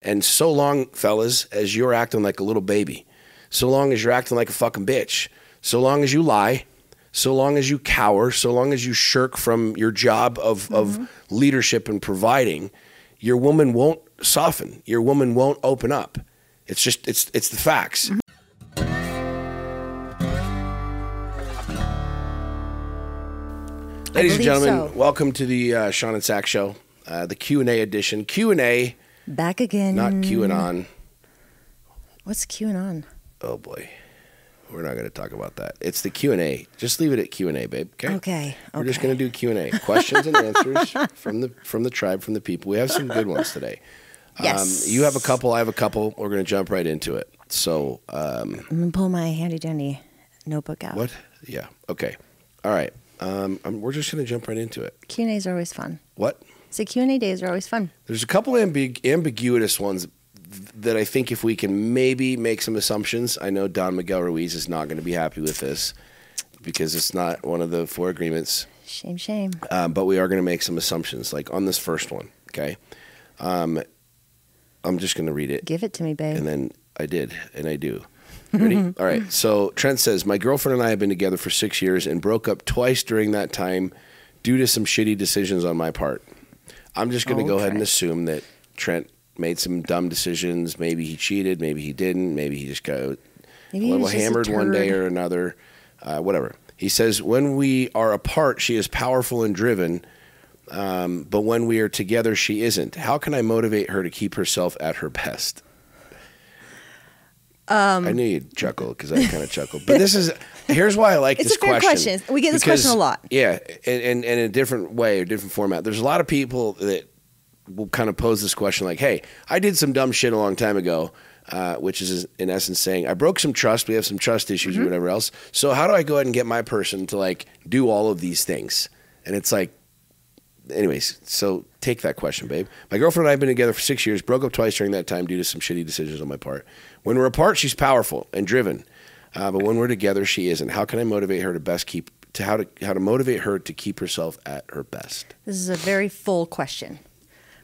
And so long, fellas, as you're acting like a little baby, so long as you're acting like a fucking bitch, so long as you lie, so long as you cower, so long as you shirk from your job of leadership and providing, your woman won't soften. Your woman won't open up. It's just, it's the facts. Ladies and gentlemen, welcome to the Sean and Sax show, the Q&A edition. Q&A. Back again. Not QAnon. What's QAnon? Oh, boy. We're not going to talk about that. It's the Q&A. Just leave it at Q&A, babe. Okay. We're just going to do Q&A. Questions and answers from the tribe, from the people. We have some good ones today. Yes. You have a couple. I have a couple. We're going to jump right into it. So I'm going to pull my handy-dandy notebook out. What? Yeah. Okay. All right. We're just going to jump right into it. Q&As are always fun. What? So Q&A days are always fun. There's a couple ambiguous ones that I think if we can maybe make some assumptions. I know Don Miguel Ruiz is not going to be happy with this because it's not one of the 4 agreements. Shame. But we are going to make some assumptions, like on this first one, okay? I'm just going to read it. Give it to me, babe. And then I did, and I do. Ready? All right. So Trent says, my girlfriend and I have been together for 6 years and broke up twice during that time due to some shitty decisions on my part. I'm just going to go ahead and assume that Trent made some dumb decisions. Maybe he cheated. Maybe he didn't. Maybe he just got a little hammered one day or another. Whatever. He says, when we are apart, she is powerful and driven, but when we are together, she isn't. How can I motivate her to keep herself at her best? I knew you'd chuckle because I kind of chuckled. But here's why I like this question. It's a fair question. We get this question a lot. Yeah, and in a different way or different format. There's a lot of people that will kind of pose this question like, hey, I did some dumb shit a long time ago, which is in essence saying, I broke some trust. We have some trust issues or whatever else. So how do I go ahead and get my person to like do all of these things? And it's like, anyways, so take that question, babe. My girlfriend and I have been together for 6 years, broke up twice during that time due to some shitty decisions on my part. When we're apart, she's powerful and driven, but when we're together, she isn't. How can I motivate her how to motivate her to keep herself at her best? This is a very full question.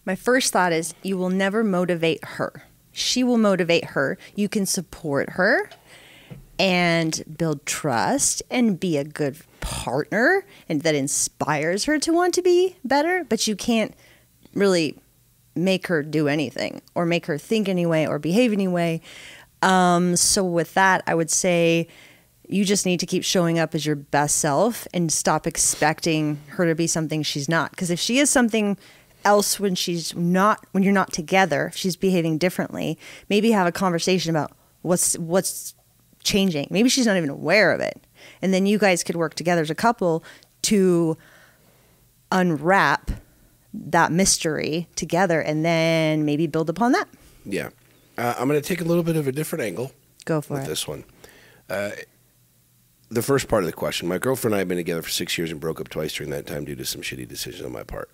My first thought is you will never motivate her. She will motivate her. You can support her and build trust and be a good partner, and that inspires her to want to be better, but you can't really make her do anything or make her think anyway or behave anyway. So with that, I would say you just need to keep showing up as your best self and stop expecting her to be something she's not. Because if she is something else when you're not together, if she's behaving differently, maybe have a conversation about what's changing. Maybe she's not even aware of it. And then you guys could work together as a couple to unwrap that mystery together and then maybe build upon that. Yeah. I'm going to take a little bit of a different angle. Go for with it. This one. The first part of the question, my girlfriend and I have been together for 6 years and broke up twice during that time due to some shitty decisions on my part.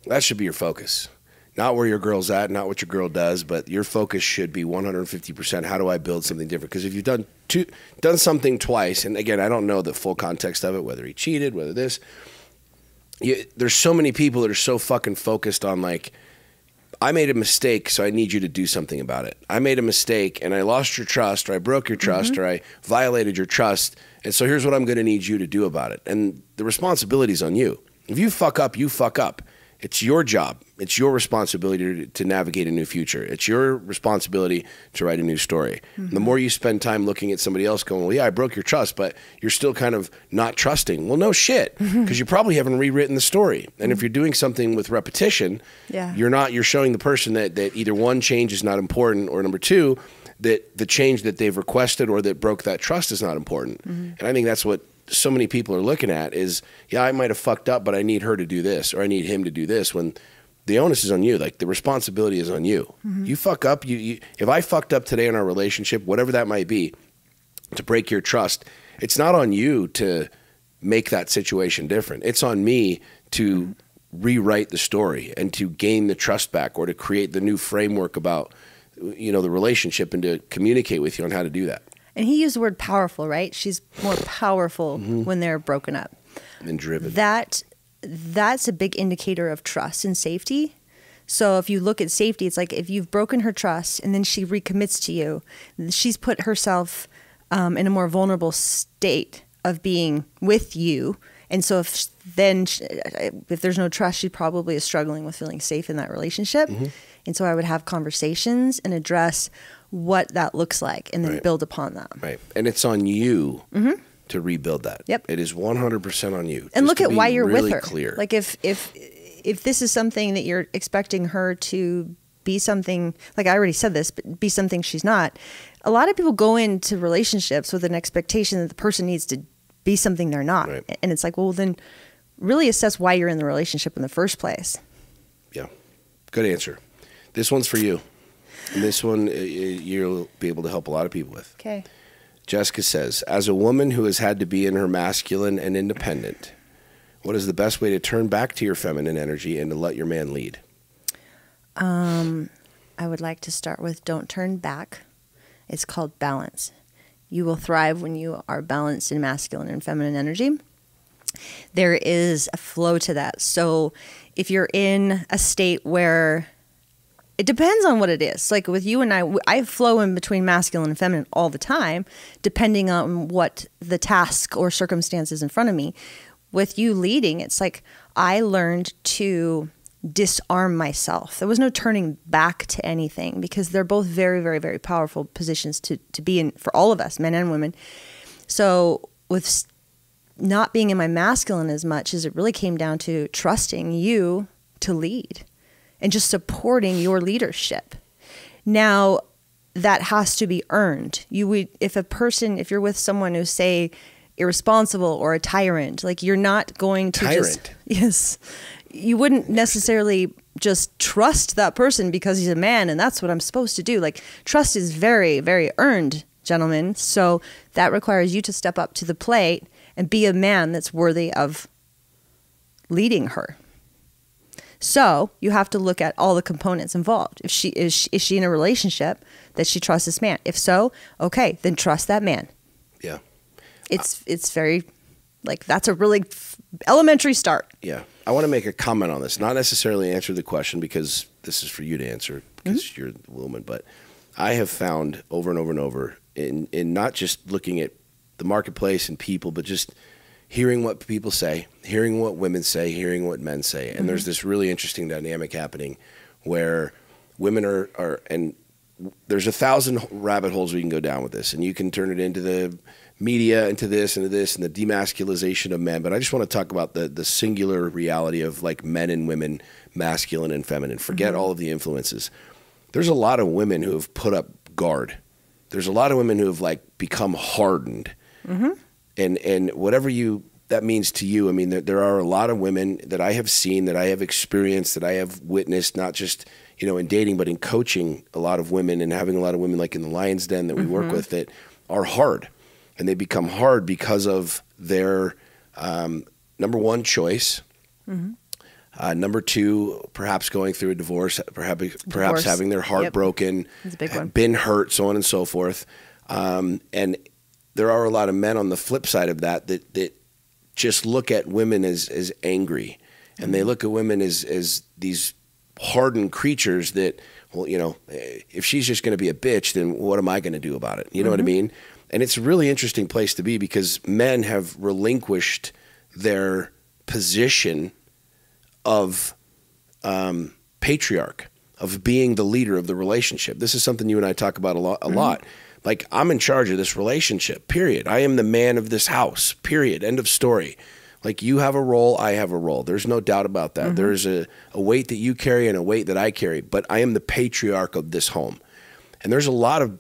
That should be your focus. Not where your girl's at, not what your girl does, but your focus should be 150%. How do I build something different? Because if you've done something twice, and again, I don't know the full context of it, whether he cheated, whether this, there's so many people that are so fucking focused on like, I made a mistake, so I need you to do something about it. I made a mistake, and I lost your trust, or I broke your trust, or I violated your trust, and so here's what I'm going to need you to do about it. And the responsibility is on you. If you fuck up, you fuck up. It's your job. It's your responsibility to navigate a new future. It's your responsibility to write a new story. The more you spend time looking at somebody else going, well, yeah, I broke your trust, but you're still kind of not trusting. Well, no shit, because you probably haven't rewritten the story. And if you're doing something with repetition, you're showing the person that either one, change is not important, or number two, that the change that they've requested or that broke that trust is not important. And I think that's what so many people are looking at is, yeah, I might have fucked up, but I need her to do this, or I need him to do this, when the onus is on you. Like, the responsibility is on you. You fuck up. If I fucked up today in our relationship, whatever that might be, to break your trust, it's not on you to make that situation different. It's on me to rewrite the story and to gain the trust back, or to create the new framework about, the relationship, and to communicate with you on how to do that. And he used the word powerful, right? She's more powerful when they're broken up. And driven. That's a big indicator of trust and safety. So if you look at safety, it's like if you've broken her trust and then she recommits to you, she's put herself in a more vulnerable state of being with you. And so if there's no trust, she probably is struggling with feeling safe in that relationship. And so I would have conversations and address what that looks like and then build upon that. Right. And it's on you to rebuild that. Yep. It is 100% on you. And look at why you're really with her. Clear. Like if this is something that you're expecting her to be something, like I already said this, but be something she's not. A lot of people go into relationships with an expectation that the person needs to be something they're not. Right. And it's like, well, then really assess why you're in the relationship in the first place. Yeah. Good answer. This one's for you. And this one you'll be able to help a lot of people with. Okay. Jessica says, as a woman who has had to be in her masculine and independent, what is the best way to turn back to your feminine energy and to let your man lead? I would like to start with don't turn back. It's called balance. You will thrive when you are balanced in masculine and feminine energy. There is a flow to that. So if you're in a state where it depends on what it is. Like with you and I flow in between masculine and feminine all the time, depending on what the task or circumstance is in front of me. With you leading, it's like I learned to disarm myself. There was no turning back to anything because they're both very, very, very powerful positions to be in for all of us, men and women. So with not being in my masculine as much as it really came down to trusting you to lead and just supporting your leadership. Now, that has to be earned. If you're with someone who's, say, irresponsible or a tyrant, like you're not going to you wouldn't necessarily just trust that person because he's a man and that's what I'm supposed to do. Like trust is very, very earned, gentlemen. So that requires you to step up to the plate and be a man that's worthy of leading her. So you have to look at all the components involved. If she is she in a relationship that she trusts this man? If so, okay, then trust that man. Yeah. It's very, like, that's a really elementary start. Yeah. I want to make a comment on this, not necessarily answer the question because this is for you to answer because you're the woman, but I have found over and over and over in not just looking at the marketplace and people, but just hearing what people say, hearing what women say, hearing what men say. And there's this really interesting dynamic happening where women are, and there's 1,000 rabbit holes we can go down with this, and you can turn it into the media, into this, and the demasculization of men. But I just want to talk about the singular reality of like men and women, masculine and feminine. Forget all of the influences. There's a lot of women who have put up guard. There's a lot of women who have like become hardened. And whatever that means to you, I mean, there are a lot of women that I have seen, that I have experienced, that I have witnessed, not just, in dating, but in coaching a lot of women and having a lot of women like in the Lion's Den that we work with that are hard. And they become hard because of their, number one, choice. Number two, perhaps going through a divorce, perhaps having their heart broken, that's a big one. Been hurt, so on and so forth. And there are a lot of men on the flip side of that just look at women as angry. And they look at women as these hardened creatures that, well, if she's just going to be a bitch, then what am I going to do about it? You know what I mean? And it's a really interesting place to be because men have relinquished their position of patriarch, of being the leader of the relationship. This is something you and I talk about a lot. Like, I'm in charge of this relationship, period. I am the man of this house, period. End of story. Like, you have a role, I have a role. There's no doubt about that. There's a weight that you carry and a weight that I carry, but I am the patriarch of this home. And there's a lot of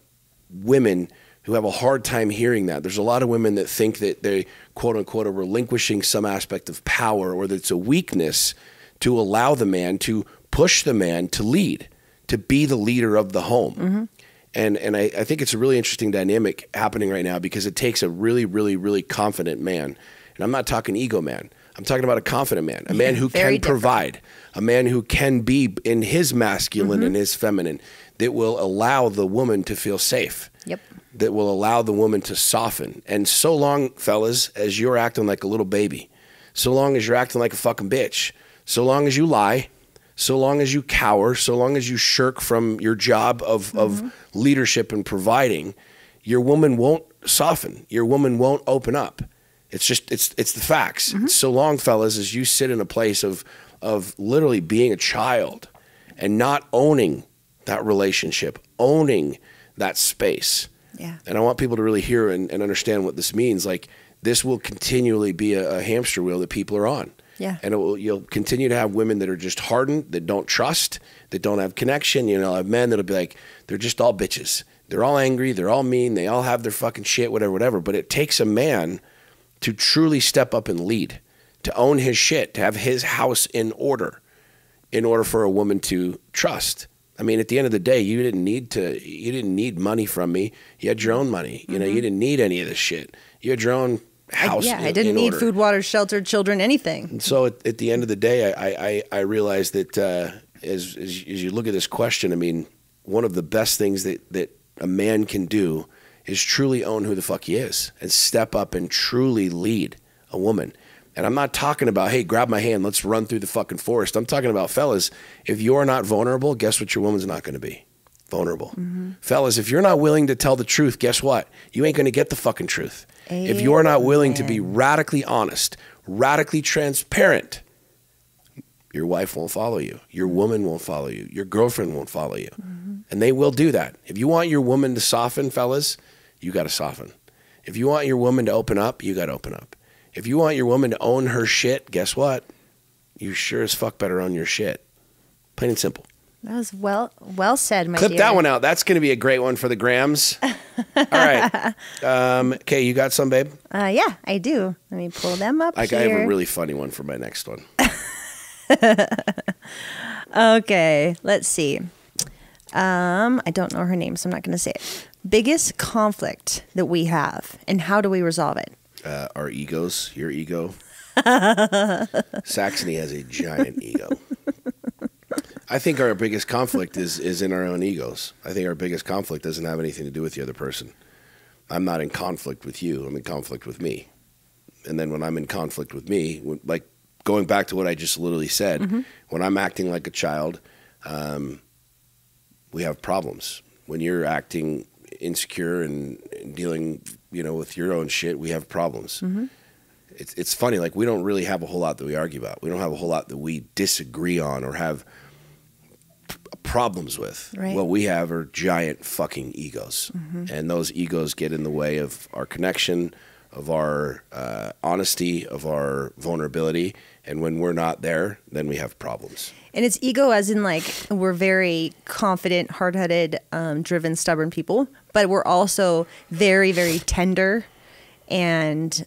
women who have a hard time hearing that. There's a lot of women that think that they, quote unquote, are relinquishing some aspect of power, or that it's a weakness to allow the man, to push the man to lead, to be the leader of the home. And I think it's a really interesting dynamic happening right now because it takes a really, really, really confident man. And I'm not talking ego man. I'm talking about a confident man, a man who can provide, a man who can be in his masculine and his feminine, that will allow the woman to feel safe. That will allow the woman to soften. And so long, fellas, as you're acting like a little baby, so long as you're acting like a fucking bitch, so long as you lie, so long as you cower, so long as you shirk from your job of leadership and providing, your woman won't soften. Your woman won't open up. It's the facts. So long, fellas, as you sit in a place of literally being a child and not owning that relationship, owning that space. Yeah. And I want people to really hear and understand what this means. Like, this will continually be a hamster wheel that people are on. Yeah. And you'll continue to have women that are just hardened, that don't trust, that don't have connection. You know, have men that'll be like, they're just all bitches. They're all angry. They're all mean. They all have their fucking shit, whatever. But it takes a man to truly step up and lead, to own his shit, to have his house in order for a woman to trust. I mean, at the end of the day, you didn't need money from me. You had your own money. You know, you didn't need any of this shit. You had your own house. I didn't need order. food, water, shelter, children, anything. And so at the end of the day, I realized that as you look at this question, I mean, one of the best things that a man can do is truly own who the fuck he is and step up and truly lead a woman. And I'm not talking about, hey, grab my hand, let's run through the fucking forest. I'm talking about, fellas, if you're not vulnerable, guess what your woman's not going to be? Vulnerable. Fellas, if you're not willing to tell the truth, guess what? You ain't going to get the fucking truth. If you're not willing to be radically honest, radically transparent, your wife won't follow you. Your woman won't follow you. Your girlfriend won't follow you. And they will do that. If you want your woman to soften, fellas, you got to soften. If you want your woman to open up, you got to open up. If you want your woman to own her shit, guess what? You sure as fuck better own your shit. Plain and simple. That was well said, my Clip dear. that one out. That's going to be a great one for the grams. All right. Okay, you got some, babe? Yeah, I do. Let me pull them up I here. have a really funny one for my next one. Okay, let's see. I don't know her name, so I'm not going to say it. Biggest conflict that we have, and how do we resolve it? Our egos, your ego. Saxony has a giant ego. I think our biggest conflict is in our own egos. I think our biggest conflict doesn't have anything to do with the other person. I'm not in conflict with you. I'm in conflict with me. And then when I'm in conflict with me, like going back to what I just literally said, when I'm acting like a child, we have problems. When you're acting insecure and dealing, with your own shit, we have problems. It's funny, like we don't really have a whole lot that we argue about. We don't have a whole lot that we disagree on or have problems with. Right. What we have are giant fucking egos. And those egos get in the way of our connection, of our honesty, of our vulnerability. And when we're not there, then we have problems. And it's ego as in like we're very confident, hard-headed, driven, stubborn people, but we're also very, very tender and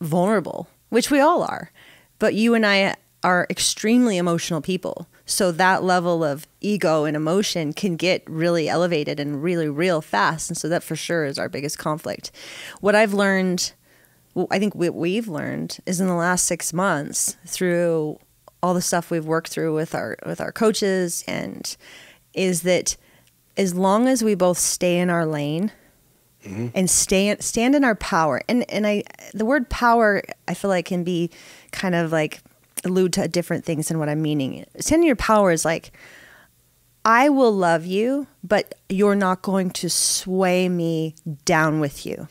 vulnerable, which we all are. But you and I are extremely emotional people. So that level of ego and emotion can get really elevated and really real fast. And so that for sure is our biggest conflict. What I've learned, well, I think what we've learned is in the last 6 months through all the stuff we've worked through with our coaches, and is that as long as we both stay in our lane and stand in our power, and the word power I feel like can be kind of like allude to different things than what I'm meaning. Stand in your power is like, I will love you, but you're not going to sway me down with you.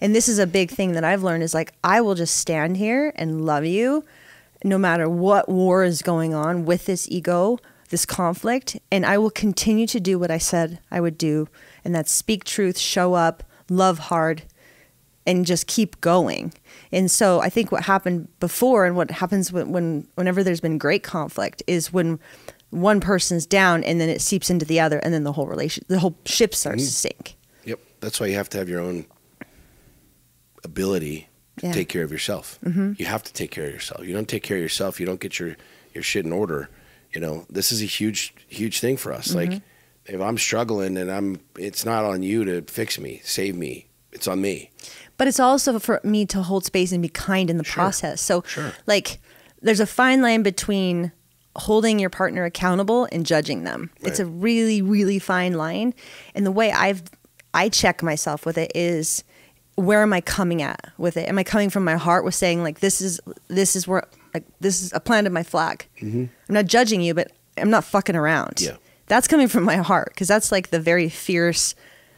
And this is a big thing that I've learned is like, I will just stand here and love you no matter what war is going on with this ego, this conflict, and I will continue to do what I said I would do, and that's speak truth, show up, love hard, and just keep going. And so I think what happened before and what happens whenever there's been great conflict is when one person's down and then it seeps into the other, and then the whole ship starts to sink. Yep. That's why you have to have your own ability to take care of yourself. You have to take care of yourself. You don't take care of yourself, you don't get your shit in order. This is a huge thing for us. Like if I'm struggling and it's not on you to fix me, save me. It's on me. But it's also for me to hold space and be kind in the process. So like there's a fine line between holding your partner accountable and judging them. Right. It's a really, really fine line. And the way I check myself with it is where am I coming at with it? Am I coming from my heart with saying like, this is where, like, this is a planted my flag. I'm not judging you, but I'm not fucking around. Yeah. That's coming from my heart. Cause that's like the very fierce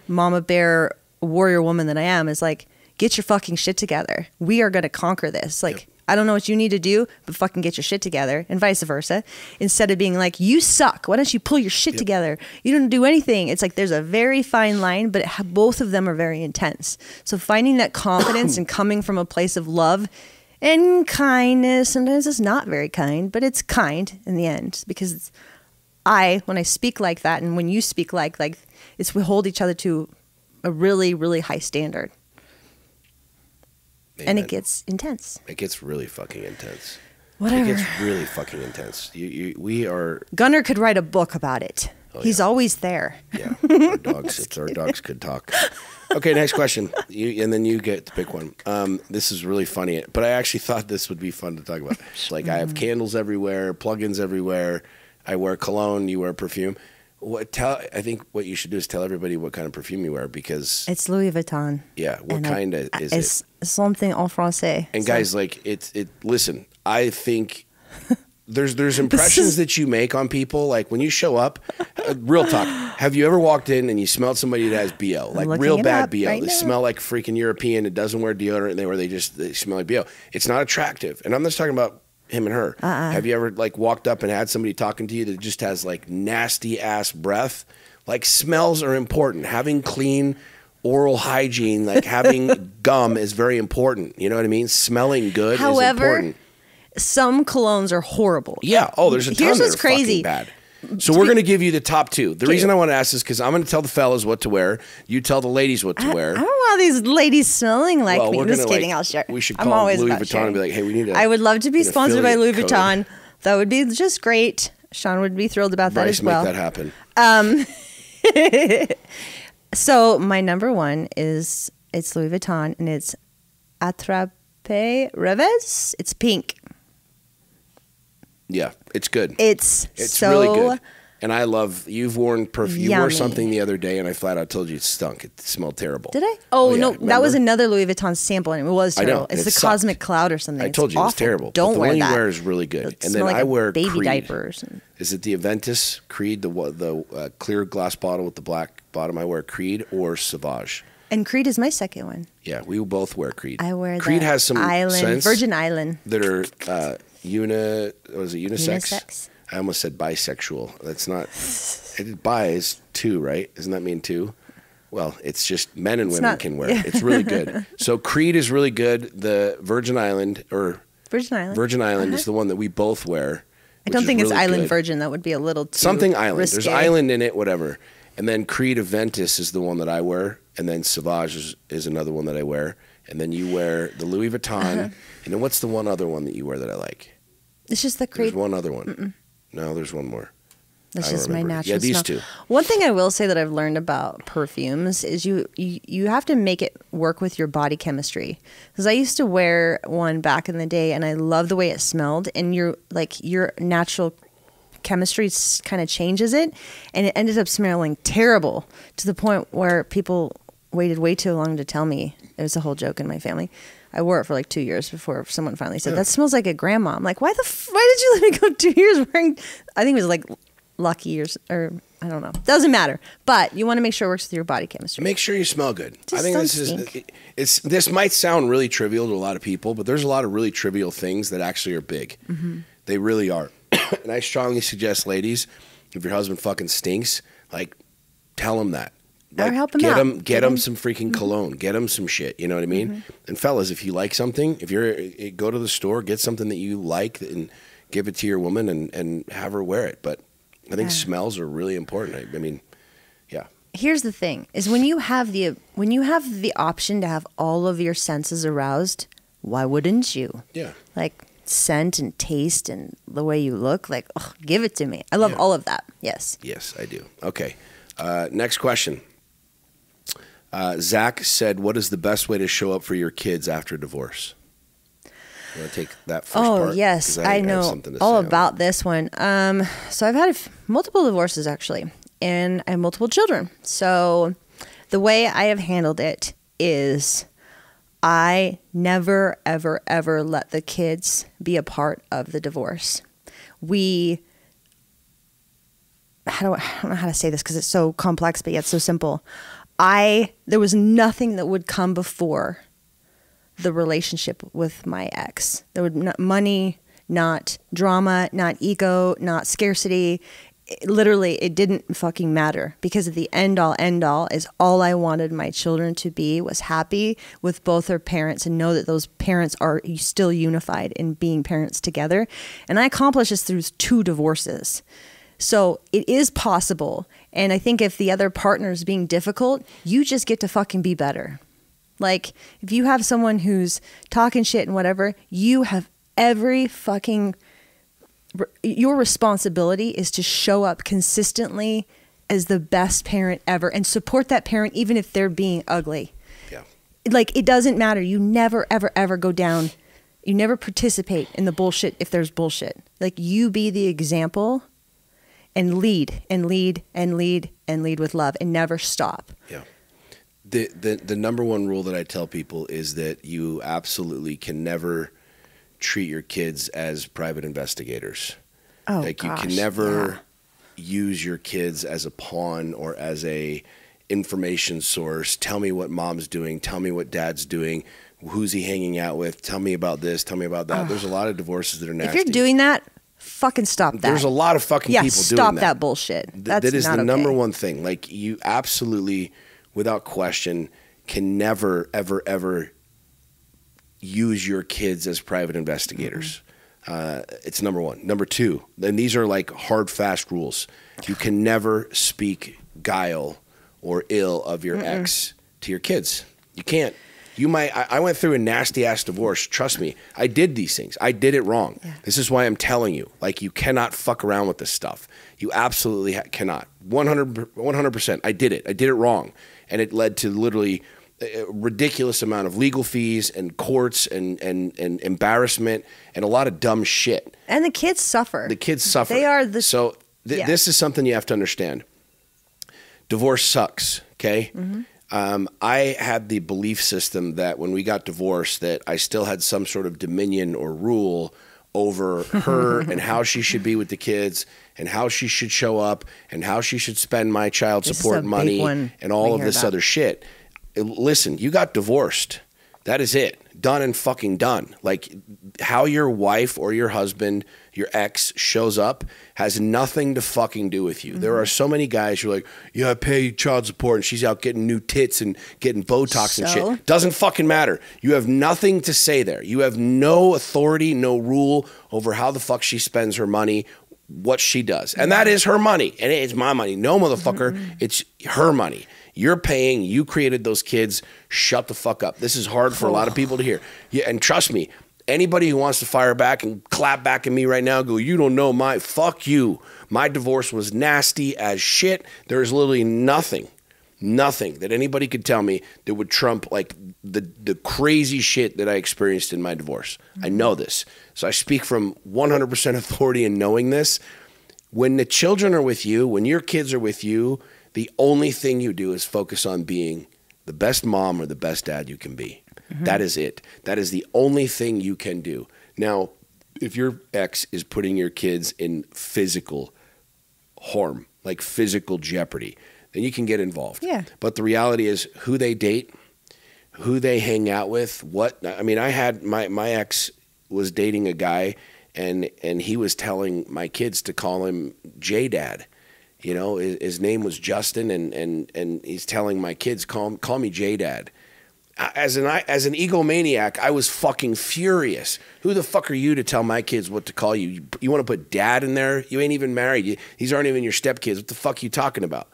mama bear warrior woman that I am, is like, get your fucking shit together. We are going to conquer this. Like, I don't know what you need to do, but fucking get your shit together, and vice versa. Instead of being like, you suck. Why don't you pull your shit together? You don't do anything. It's like there's a very fine line, but both of them are very intense. So finding that confidence and coming from a place of love and kindness. Sometimes it's not very kind, but it's kind in the end, because when I speak like that, and when you speak like it's, we hold each other to a really, really high standard. Amen. And it gets intense. It gets really fucking intense. Whatever. It gets really fucking intense. We are... Gunnar could write a book about it. Oh, He's always there. Yeah. Our dogs, if our dogs could talk. Okay, next question. And then you get to pick one. This is really funny, but I actually thought this would be fun to talk about. Like, I have candles everywhere, plugins everywhere. I wear cologne. You wear perfume. I think what you should do is tell everybody what kind of perfume you wear, because it's Louis Vuitton. Yeah, what kind is it? It's something en français. And guys, like listen, I think there's impressions that you make on people. Like when you show up, real talk. Have you ever walked in and you smelled somebody that has BO, like real bad BO? Right, they smell like freaking European. It doesn't wear deodorant. They smell like BO. It's not attractive. And I'm just talking about him and her. Have you ever like walked up and had somebody talking to you that just has like nasty ass breath? Like, smells are important. Having clean oral hygiene, like having gum, is very important. You know what I mean? Smelling good is important. Some colognes are horrible. Yeah. Oh, there's a ton Here's that what's are crazy. fucking bad. So we're going to give you the top two. The reason I want to ask is because I'm going to tell the fellas what to wear. You tell the ladies what to wear. I don't want these ladies smelling like me. Just kidding. I'll share. We should call Louis Vuitton and be like, hey, we need a... I would love to be sponsored by Louis Vuitton. That would be just great. Sean would be thrilled about that as well. Make that happen. So my number one it's Louis Vuitton, and it's Attrape Rêves. It's pink. Yeah, it's good. It's so really good. And I love, you've worn perfume. You yummy. wore something the other day, and I flat out told you it stunk. It smelled terrible. Did I? Oh, yeah, no, remember? That was another Louis Vuitton sample, and it was terrible. I know, it's the sucked. Cosmic Cloud or something. I told you it was terrible. Don't but wear the that. one you wear is really good. It'll And then smell like I wear baby Creed. diapers. Is it the Aventus Creed, the clear glass bottle with the black bottom? I wear Creed or Sauvage. And Creed is my second one. Yeah, we both wear Creed. I wear Creed has some scents Virgin Island that are unisex? Unisex. I almost said bisexual. That's not. Bi is two, right? Doesn't that mean two? Well, it's just men and women can wear it. It's really good. So Creed is really good. The Virgin Island is the one that we both wear. I don't think it's really Island good. Virgin. That would be a little too something island. risque. There's island in it, whatever. And then Creed Aventus is the one that I wear, and then Sauvage is another one that I wear. And then you wear the Louis Vuitton. And then what's the one other one that you wear that I like? It's just the Creed. There's one other one. No, there's one more. That's just my natural Yeah, these smell. two. One thing I will say that I've learned about perfumes is you have to make it work with your body chemistry. Because I used to wear one back in the day, and I loved the way it smelled. And your natural chemistry kind of changes it, and it ended up smelling terrible to the point where people waited way too long to tell me. It was a whole joke in my family. I wore it for like 2 years before someone finally said, that smells like a grandma. I'm like, why did you let me go 2 years wearing, I think it was like Lucky or I don't know. Doesn't matter. But you want to make sure it works with your body chemistry. Make sure you smell good. Just I think don't this might sound really trivial to a lot of people, but there's a lot of really trivial things that actually are big. They really are. And I strongly suggest, ladies, if your husband fucking stinks, like, tell him that. Like, or help him out. Get him some freaking cologne. Get him some shit. You know what I mean? And fellas, if you like something, go to the store, get something that you like, and give it to your woman, and have her wear it. But I think smells are really important. I mean, yeah. Here's the thing: is when you have the option to have all of your senses aroused, why wouldn't you? Yeah. Like scent and taste and the way you look. Like, give it to me. I love all of that. Yes. Yes, I do. Okay. Next question. Zach said, "What is the best way to show up for your kids after divorce?" You want to take that first part? Oh, yes. I know all about this one. So I've had multiple divorces, actually, and I have multiple children. So the way I have handled it is I never, ever, ever let the kids be a part of the divorce. I don't know how to say this because it's so complex, but yet so simple. There was nothing that would come before the relationship with my ex. There would not money, not drama, not ego, not scarcity. Literally, it didn't fucking matter, because at the end all is all I wanted my children to be was happy with both their parents and know that those parents are still unified in being parents together. And I accomplished this through 2 divorces. So it is possible. And I think if the other partner is being difficult, you just get to fucking be better. Like, if you have someone who's talking shit and whatever, you have every fucking... Your responsibility is to show up consistently as the best parent ever and support that parent even if they're being ugly. Yeah. Like, it doesn't matter. You never, ever, ever go down. You never participate in the bullshit if there's bullshit. Like, you be the example and lead and lead and lead and lead with love and never stop. Yeah. The number one rule that I tell people is that you absolutely can never treat your kids as private investigators. Oh, like, you can never use your kids as a pawn or as a information source. Tell me what mom's doing. Tell me what dad's doing. Who's he hanging out with? Tell me about this. Tell me about that. There's a lot of divorces that are nasty. If you're doing that, fucking stop that. There's a lot of fucking people doing that. Stop that bullshit. That's that is not the okay. number one thing. Like, you absolutely, without question, can never, ever, ever use your kids as private investigators. It's number one. Number two, and these are like hard, fast rules. You can never speak guile or ill of your ex to your kids. You can't. You might. I went through a nasty ass divorce. Trust me, I did these things. I did it wrong. Yeah. This is why I'm telling you. Like, you cannot fuck around with this stuff. You absolutely cannot. 100%. I did it. I did it wrong, and it led to literally a ridiculous amount of legal fees and courts and embarrassment and a lot of dumb shit. And the kids suffer. The kids suffer. They are this is something you have to understand. Divorce sucks. Okay. I had the belief system that when we got divorced, that I still had some sort of dominion or rule over her and how she should be with the kids and how she should show up and how she should spend my child support money and all of this other shit. Listen, you got divorced. That is it. Done and fucking done. Like, how your wife or your husband, your ex, shows up has nothing to fucking do with you. There are so many guys who are like, yeah, I pay child support, and she's out getting new tits and getting Botox and shit. Doesn't fucking matter. You have nothing to say there. You have no authority, no rule over how the fuck she spends her money, what she does. And that is her money. And it's my money. No, motherfucker. It's her money. You're paying. You created those kids. Shut the fuck up. This is hard for a lot of people to hear. Yeah, and trust me, anybody who wants to fire back and clap back at me right now, go, you don't know fuck you. My divorce was nasty as shit. There is literally nothing that anybody could tell me that would trump like the crazy shit that I experienced in my divorce. I know this. So I speak from 100% authority in knowing this. When the children are with you, when your kids are with you, the only thing you do is focus on being the best mom or the best dad you can be. That is it. That is the only thing you can do. Now, if your ex is putting your kids in physical harm, like physical jeopardy, then you can get involved. Yeah. But the reality is who they date, who they hang out with, I had my ex was dating a guy and he was telling my kids to call him J-Dad. You know, his name was Justin, and he's telling my kids, call me J-Dad. As an egomaniac, I was fucking furious. Who the fuck are you to tell my kids what to call you? You want to put dad in there? You ain't even married. These aren't even your stepkids. What the fuck are you talking about?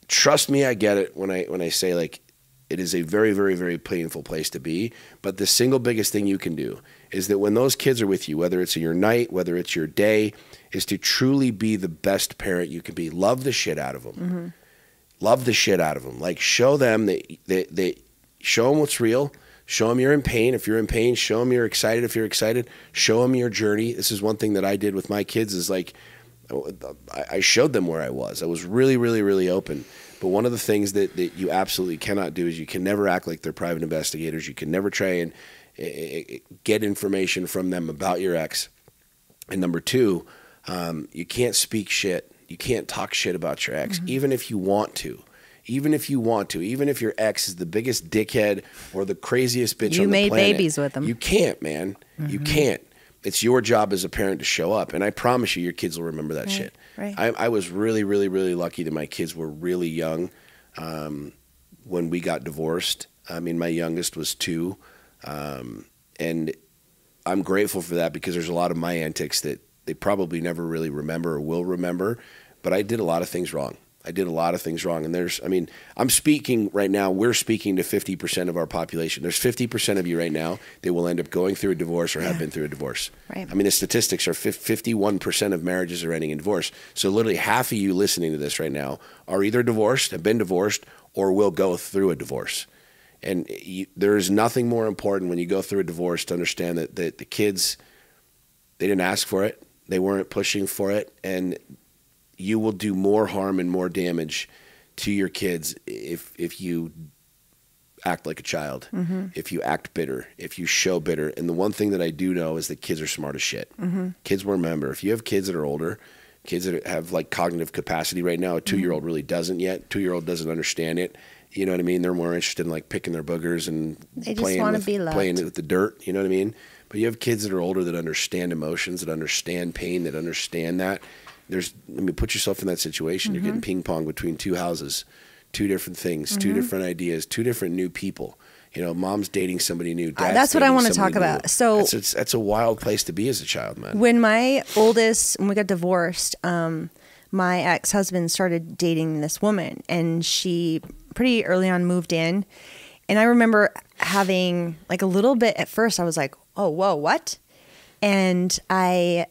Trust me, I get it when I say, like, it is a very, very, very painful place to be. But the single biggest thing you can do is that when those kids are with you, whether it's your night, whether it's your day, is to truly be the best parent you can be. Love the shit out of them. Love the shit out of them. Like, show them that show them what's real. Show them you're in pain. If you're in pain, show them you're excited. If you're excited, show them your journey. This is one thing that I did with my kids is, like, I showed them where I was. I was really, really, really open. But one of the things that you absolutely cannot do is you can never act like they're private investigators. You can never try and get information from them about your ex. And number two, you can't speak shit. You can't talk shit about your ex, even if you want to. Even if your ex is the biggest dickhead or the craziest bitch on the planet. You made babies with them. You can't, man. You can't. It's your job as a parent to show up. And I promise you, your kids will remember that shit. Right. I was really, really, really lucky that my kids were really young when we got divorced. I mean, my youngest was 2. And I'm grateful for that because there's a lot of my antics that they probably never really remember or will remember. But I did a lot of things wrong. And I'm speaking right now, we're speaking to 50% of our population. There's 50% of you right now that will end up going through a divorce or have been through a divorce. Right. I mean, the statistics are 51% of marriages are ending in divorce. So literally half of you listening to this right now are either divorced, have been divorced, or will go through a divorce. And there's nothing more important when you go through a divorce to understand that the kids, they didn't ask for it. They weren't pushing for it. And you will do more harm and more damage to your kids if you act like a child, if you act bitter, if you show bitter. And the one thing that I do know is that kids are smart as shit. Kids will remember. If you have kids that are older, kids that have like cognitive capacity right now, a 2-year-old really doesn't yet. 2-year-old doesn't understand it. You know what I mean? They're more interested in like picking their boogers and playing with the dirt. You know what I mean? But you have kids that are older that understand emotions, that understand pain, that understand that. Put yourself in that situation. You're getting ping pong between 2 houses, 2 different things, 2 different ideas, 2 different new people. You know, mom's dating somebody new. Dad's that's what I want to talk new. about. So that's a wild place to be as a child, man. When my oldest, when we got divorced, my ex-husband started dating this woman, and she pretty early on moved in. And I remember having like a little bit at first. I was like, oh, whoa, what? And I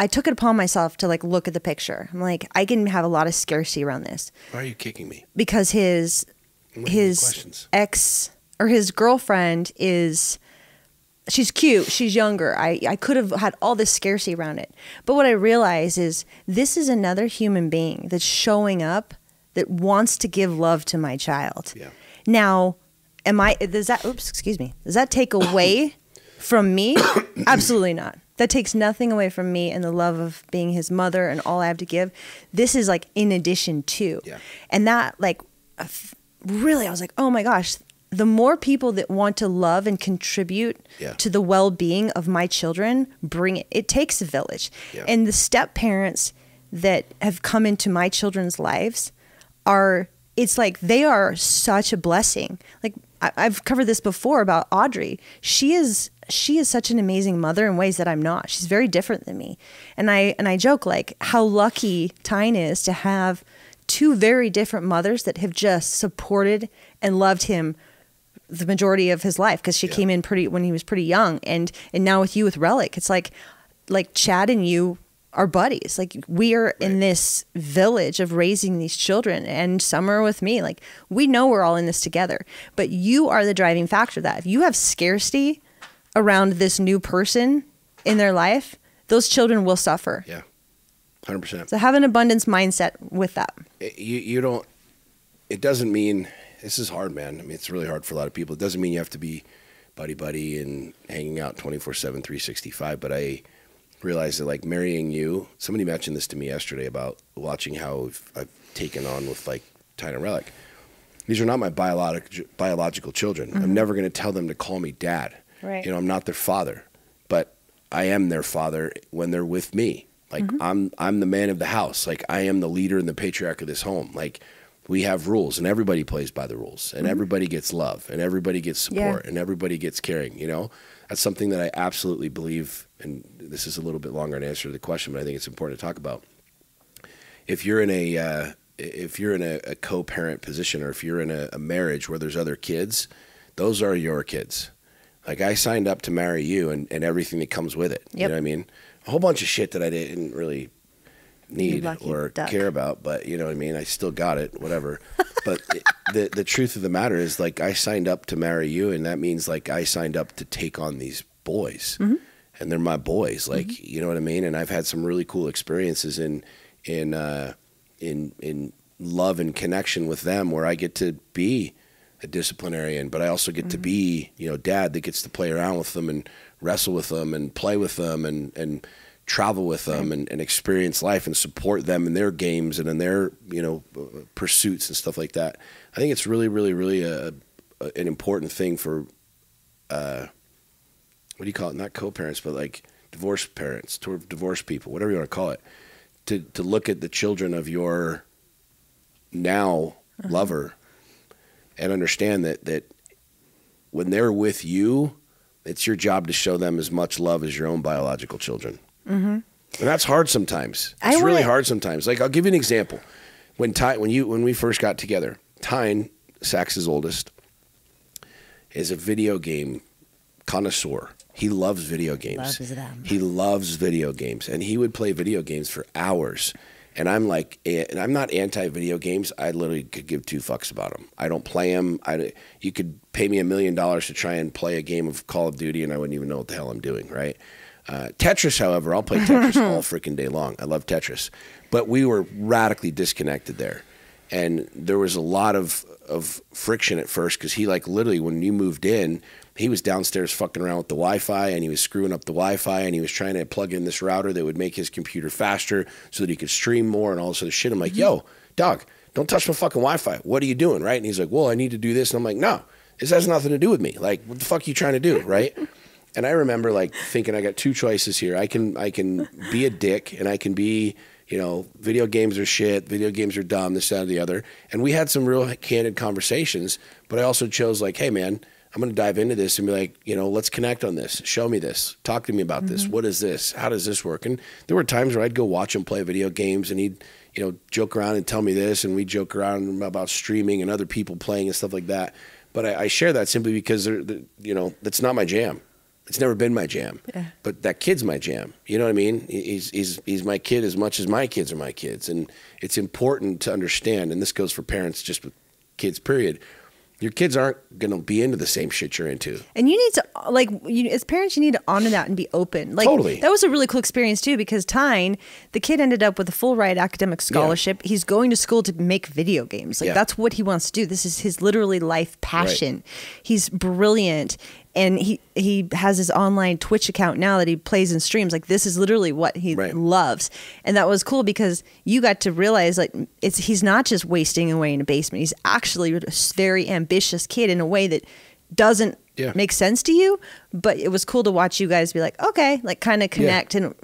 took it upon myself to like look at the picture. I'm like, I can have a lot of scarcity around this. Why are you kicking me? Because his ex or his girlfriend she's cute. She's younger. I could have had all this scarcity around it. But what I realize is this is another human being that's showing up that wants to give love to my child. Yeah. Now, does that take away from me? Absolutely not. That takes nothing away from me and the love of being his mother and all I have to give. This is like in addition to. Yeah. And that like really, I was like, oh my gosh, the more people that want to love and contribute to the well-being of my children, bring it. It takes a village. Yeah. And the step parents that have come into my children's lives it's like they are such a blessing. Like I've covered this before about Audrey. She is such an amazing mother in ways that I'm not. She's very different than me. And I joke like how lucky Tyne is to have 2 very different mothers that have just supported and loved him the majority of his life, because she came in when he was pretty young, and now with you with Relic, it's like Chad and you are buddies. Like we are in this village of raising these children, and Summer with me. Like we know we're all in this together, but you are the driving factor of that. If you have scarcity around this new person in their life, those children will suffer. Yeah, 100%. So have an abundance mindset with that. You don't. It doesn't mean this is hard, man. I mean, it's really hard for a lot of people. It doesn't mean you have to be buddy and hanging out 24/7, 365. But I realized that like marrying you. Somebody mentioned this to me yesterday about watching how I've taken on with like Tyne and Relic. These are not my biological children. I'm never going to tell them to call me dad. Right. You know, I'm not their father, but I am their father when they're with me. Like I'm the man of the house. Like I am the leader and the patriarch of this home. Like we have rules, and everybody plays by the rules, and everybody gets love, and everybody gets support, and everybody gets caring. You know, that's something that I absolutely believe. And this is a little bit longer an answer to the question, but I think it's important to talk about. If you're in a co-parent position, or if you're in a marriage where there's other kids, those are your kids. Like I signed up to marry you and everything that comes with it. Yep. You know what I mean? A whole bunch of shit that I didn't really need or care about, but you know what I mean? I still got it, whatever. But the truth of the matter is like I signed up to marry you, and that means like I signed up to take on these boys. And they're my boys. Like, you know what I mean? And I've had some really cool experiences in love and connection with them where I get to be a disciplinarian, but I also get to be, dad that gets to play around with them and wrestle with them and play with them and travel with them and experience life and support them in their games and in their, pursuits and stuff like that. I think it's really, really, really an important thing for, what do you call it? Not co-parents, but like divorced parents, divorced people, whatever you want to call it, to look at the children of your now lover and understand that when they're with you, it's your job to show them as much love as your own biological children. Mm-hmm. And that's hard sometimes. It's really hard sometimes. Like, I'll give you an example. When we first got together, Tyne, Sax's oldest, is a video game connoisseur. He loves video games. He loves video games, and he would play video games for hours. And I'm like, and I'm not anti-video games. I literally could give two fucks about them. I don't play them. You could pay me $1 million to try and play a game of Call of Duty, and I wouldn't even know what the hell I'm doing, right? Tetris, however, I'll play Tetris all freaking day long. I love Tetris. But we were radically disconnected there. And there was a lot of friction at first because he, like, literally, when you moved in, he was downstairs fucking around with the Wi-Fi, and he was screwing up the Wi-Fi, and he was trying to plug in this router that would make his computer faster so that he could stream more and all this other shit. I'm like, yo, dog, don't touch my fucking Wi-Fi. What are you doing, right? And he's like, well, I need to do this. And I'm like, no, this has nothing to do with me. Like, what the fuck are you trying to do, right? And I remember, like, thinking I got two choices here. I can be a dick, and I can be, video games are shit, video games are dumb, this, that, and the other. And we had some real candid conversations, but I also chose, like, hey, man, I'm going to dive into this and be like, let's connect on this. Show me this. Talk to me about this. What is this? How does this work? And there were times where I'd go watch him play video games, and he'd, joke around and tell me this, and we'd joke around about streaming and other people playing and stuff like that. But I share that simply because, that's not my jam. It's never been my jam, but that kid's my jam. You know what I mean? He's my kid as much as my kids are my kids. And it's important to understand, and this goes for parents just with kids, period. Your kids aren't going to be into the same shit you're into. And you need to, as parents, you need to honor that and be open. Like, totally. That was a really cool experience too, because Tyne, the kid ended up with a full ride academic scholarship. Yeah. He's going to school to make video games. Like, that's what he wants to do. This is his literally life passion. Right. He's brilliant. And he has his online Twitch account now that he plays and streams. Like, this is literally what he loves. And that was cool because you got to realize, like, he's not just wasting away in a basement. He's actually a very ambitious kid in a way that doesn't make sense to you. But it was cool to watch you guys be like, okay, like, kind of connect and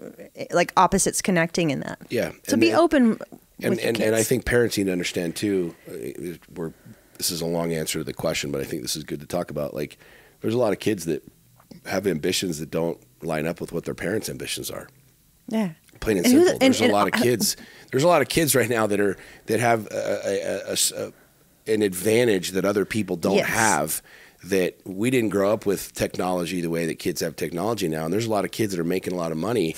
like opposites connecting in that. Yeah. So be open with your kids. And I think parents need to understand too, this is a long answer to the question, but I think this is good to talk about. Like, there's a lot of kids that have ambitions that don't line up with what their parents' ambitions are. Yeah. Plain and simple. There's a lot of kids. There's a lot of kids right now that have an advantage that other people don't have. That we didn't grow up with technology the way that kids have technology now. And there's a lot of kids that are making a lot of money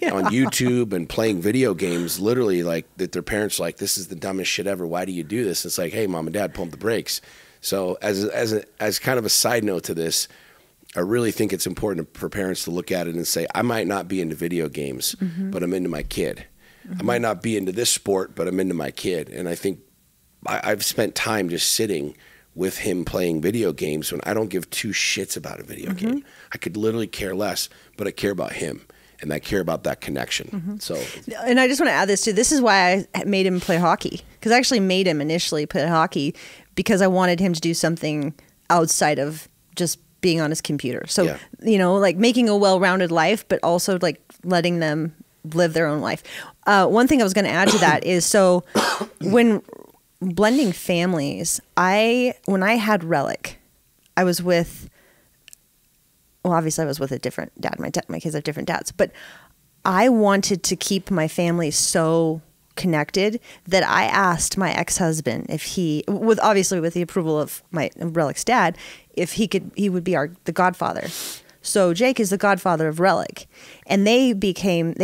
on YouTube and playing video games, literally, like, that their parents are like, this is the dumbest shit ever. Why do you do this? It's like, hey, mom and dad, pump the brakes. So as kind of a side note to this, I really think it's important for parents to look at it and say, I might not be into video games, but I'm into my kid. I might not be into this sport, but I'm into my kid. And I think I've spent time just sitting with him playing video games when I don't give two shits about a video game. I could literally care less, but I care about him. And I care about that connection. So, and I just want to add this too. This is why I made him play hockey, because I actually made him initially play hockey because I wanted him to do something outside of just being on his computer. So, like, making a well-rounded life, but also, like, letting them live their own life. One thing I was going to add to that is, so when blending families, when I had Relic, I was with. Well, obviously I was with a different dad. My kids have different dads, but I wanted to keep my family so connected that I asked my ex-husband if obviously with the approval of my Relic's dad, if he would be the godfather. So Jake is the godfather of Relic, and they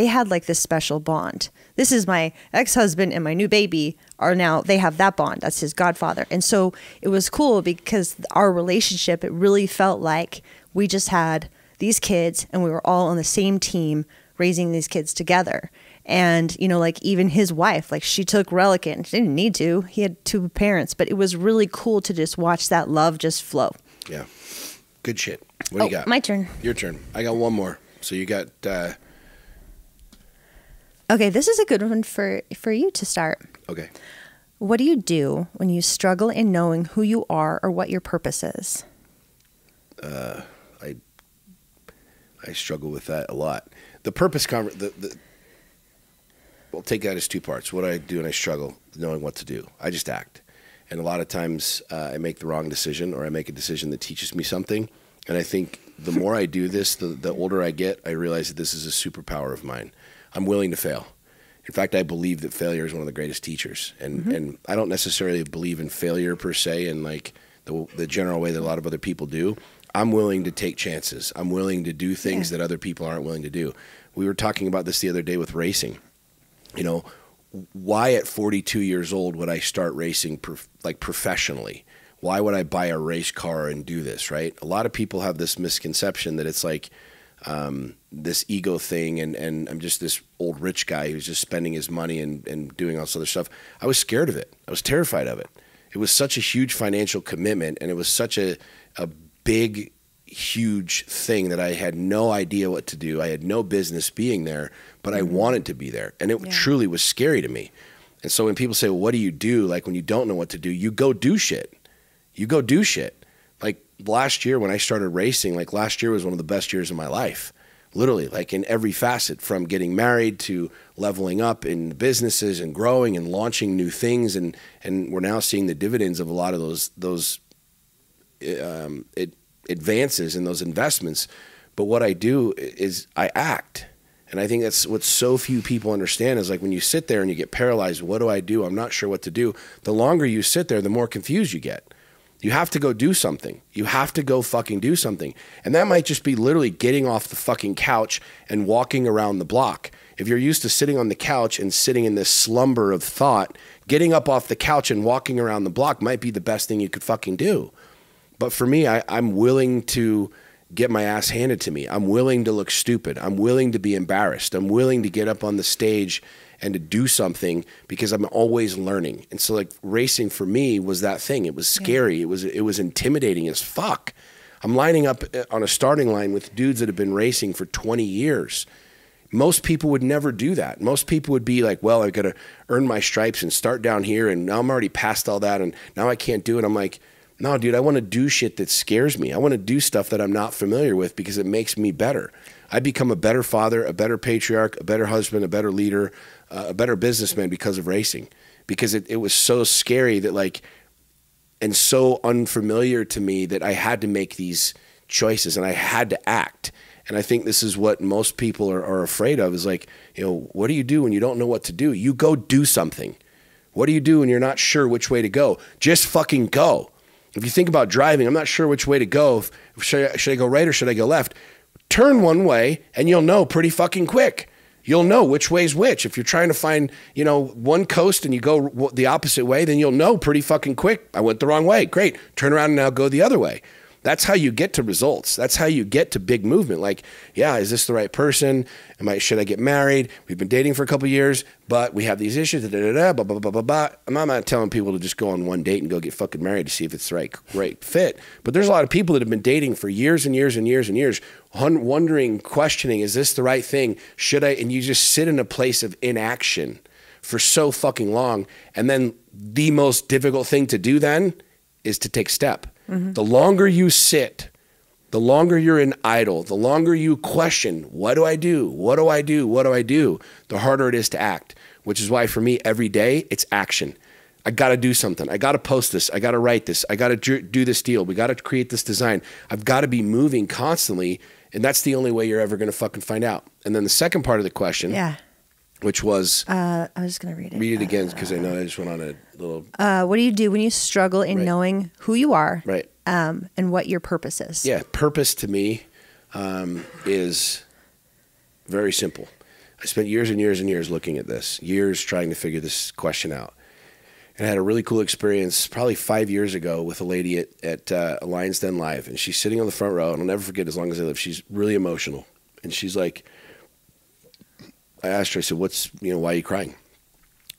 had like this special bond. This is my ex-husband and my new baby they have that bond. That's his godfather. And so it was cool because our relationship, it really felt like we just had these kids and we were all on the same team raising these kids together. And, you know, like even his wife, like she took Relican. She didn't need to. He had 2 parents, but it was really cool to just watch that love just flow. Yeah. Good shit. What do you got? My turn. Your turn. I got one more. So you got... Okay, this is a good one for you to start. Okay. What do you do when you struggle in knowing who you are or what your purpose is? I struggle with that a lot. The purpose I'll take that as 2 parts. What I do and I struggle knowing what to do. I just act. And a lot of times I make the wrong decision, or I make a decision that teaches me something. And I think the more I do this, the older I get, I realize that this is a superpower of mine. I'm willing to fail. In fact, I believe that failure is one of the greatest teachers. And I don't necessarily believe in failure per se in like the general way that a lot of other people do. I'm willing to take chances. I'm willing to do things that other people aren't willing to do. We were talking about this the other day with racing. You know, why at 42 years old would I start racing professionally? Why would I buy a race car and do this, right? A lot of people have this misconception that it's like this ego thing and I'm just this old rich guy who's just spending his money and doing all this other stuff. I was scared of it. I was terrified of it. It was such a huge financial commitment, and it was such a big, huge thing that I had no idea what to do. I had no business being there, but I wanted to be there. And it truly was scary to me. And so when people say, well, what do you do? Like when you don't know what to do, you go do shit. You go do shit. Like last year when I started racing, like last year was one of the best years of my life. Literally, like in every facet, from getting married to leveling up in businesses and growing and launching new things. And we're now seeing the dividends of a lot of those advances in those investments. But what I do is I act. And I think that's what so few people understand is like when you sit there and you get paralyzed, what do I do? I'm not sure what to do. The longer you sit there, the more confused you get. You have to go do something. You have to go fucking do something. And that might just be literally getting off the fucking couch and walking around the block. If you're used to sitting on the couch and sitting in this slumber of thought, getting up off the couch and walking around the block might be the best thing you could fucking do. But for me, I'm willing to get my ass handed to me. I'm willing to look stupid. I'm willing to be embarrassed. I'm willing to get up on the stage and to do something because I'm always learning. And so like racing for me was that thing. It was scary. It was intimidating as fuck. I'm lining up on a starting line with dudes that have been racing for 20 years. Most people would never do that. Most people would be like, well, I've got to earn my stripes and start down here. And now I'm already past all that. And now I can't do it. I'm like, no, dude, I want to do shit that scares me. I want to do stuff that I'm not familiar with because it makes me better. I become a better father, a better patriarch, a better husband, a better leader, a better businessman because of racing. Because it was so scary that like, and so unfamiliar to me that I had to make these choices and I had to act. And I think this is what most people are afraid of is like, you know, what do you do when you don't know what to do? You go do something. What do you do when you're not sure which way to go? Just fucking go. If you think about driving, I'm not sure which way to go. Should I go right or should I go left? Turn one way and you'll know pretty fucking quick. You'll know which way's which. If you're trying to find, you know, one coast and you go the opposite way, then you'll know pretty fucking quick. I went the wrong way. Great. Turn around and now go the other way. That's how you get to results. That's how you get to big movement. Like, yeah, is this the right person? Should I get married? We've been dating for a couple of years, but we have these issues. Blah, blah, blah, blah, blah, blah. I'm not telling people to just go on one date and go get fucking married to see if it's the right fit. But there's a lot of people that have been dating for years and years and years and years, wondering, questioning, is this the right thing? Should I? And you just sit in a place of inaction for so fucking long. And then the most difficult thing to do then is to take step. Mm-hmm. The longer you sit, the longer you're in idle, the longer you question, what do I do? What do I do? What do I do? The harder it is to act, which is why for me, every day, it's action. I got to do something. I got to post this. I got to write this. I got to do this deal. We got to create this design. I've got to be moving constantly, and that's the only way you're ever going to fucking find out. And then the second part of the question, which was... I was just going to read it. Read it again because I know I just went on a little... what do you do when you struggle in knowing who you are and what your purpose is? Yeah, purpose to me is very simple. I spent years and years and years looking at this, years trying to figure this question out. And I had a really cool experience probably 5 years ago with a lady at Lions Den Live. And she's sitting on the front row, and I'll never forget as long as I live. She's really emotional. And she's like... I asked her, I said, why are you crying?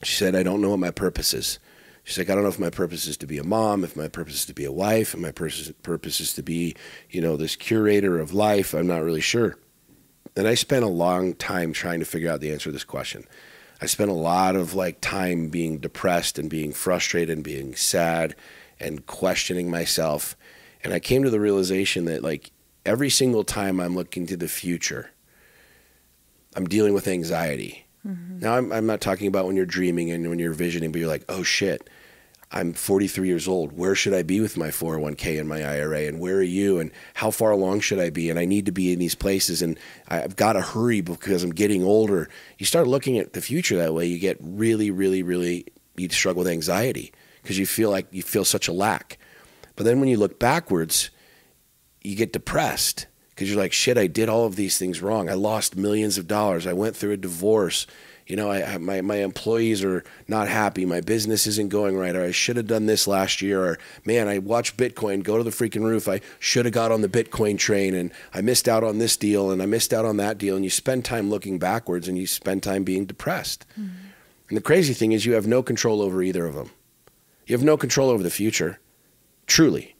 She said, I don't know what my purpose is. She's like, I don't know if my purpose is to be a mom, if my purpose is to be a wife, if my purpose is to be, this curator of life. I'm not really sure. And I spent a long time trying to figure out the answer to this question. I spent a lot of time being depressed and being frustrated and being sad and questioning myself. And I came to the realization that every single time I'm looking to the future, I'm dealing with anxiety. Mm-hmm. Now, I'm not talking about when you're dreaming and when you're visioning, but you're like, oh shit, I'm 43 years old. Where should I be with my 401k and my IRA? And where are you? And how far along should I be? And I need to be in these places. And I've got to hurry because I'm getting older. You start looking at the future that way, you get really, really, really, you struggle with anxiety because you feel such a lack. But then when you look backwards, you get depressed. Because you're like, shit, I did all of these things wrong. I lost millions of dollars. I went through a divorce. My employees are not happy. My business isn't going right. Or I should have done this last year. Or, man, I watched Bitcoin go to the freaking roof. I should have got on the Bitcoin train. And I missed out on this deal. And I missed out on that deal. And you spend time looking backwards. And you spend time being depressed. Mm-hmm. And the crazy thing is you have no control over either of them. You have no control over the future. Truly.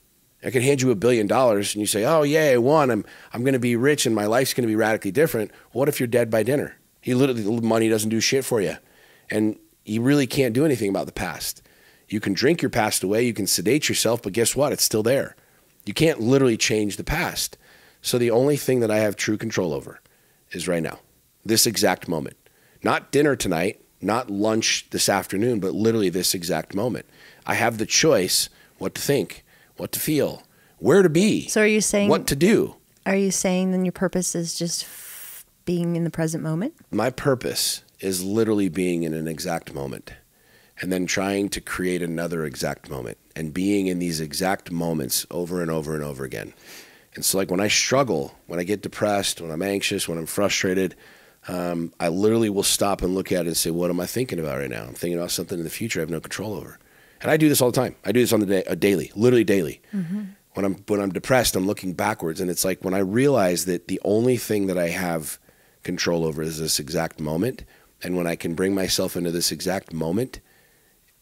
I can hand you $1 billion and you say, oh, yeah, I won. I'm going to be rich and my life's going to be radically different. What if you're dead by dinner? Money doesn't do shit for you. And you really can't do anything about the past. You can drink your past away. You can sedate yourself. But guess what? It's still there. You can't literally change the past. So the only thing that I have true control over is right now, this exact moment. Not dinner tonight, not lunch this afternoon, but literally this exact moment. I have the choice what to think, what to feel, where to be. So are you saying what to do? Are you saying then your purpose is just being in the present moment? My purpose is literally being in an exact moment and then trying to create another exact moment and being in these exact moments over and over and over again. And so when I struggle, when I get depressed, when I'm anxious, when I'm frustrated, I literally will stop and look at it and say, what am I thinking about right now? I'm thinking about something in the future I have no control over. And I do this all the time. I do this on the daily, literally daily. Mm-hmm. When I'm depressed, I'm looking backwards. And it's when I realize that the only thing that I have control over is this exact moment. And when I can bring myself into this exact moment,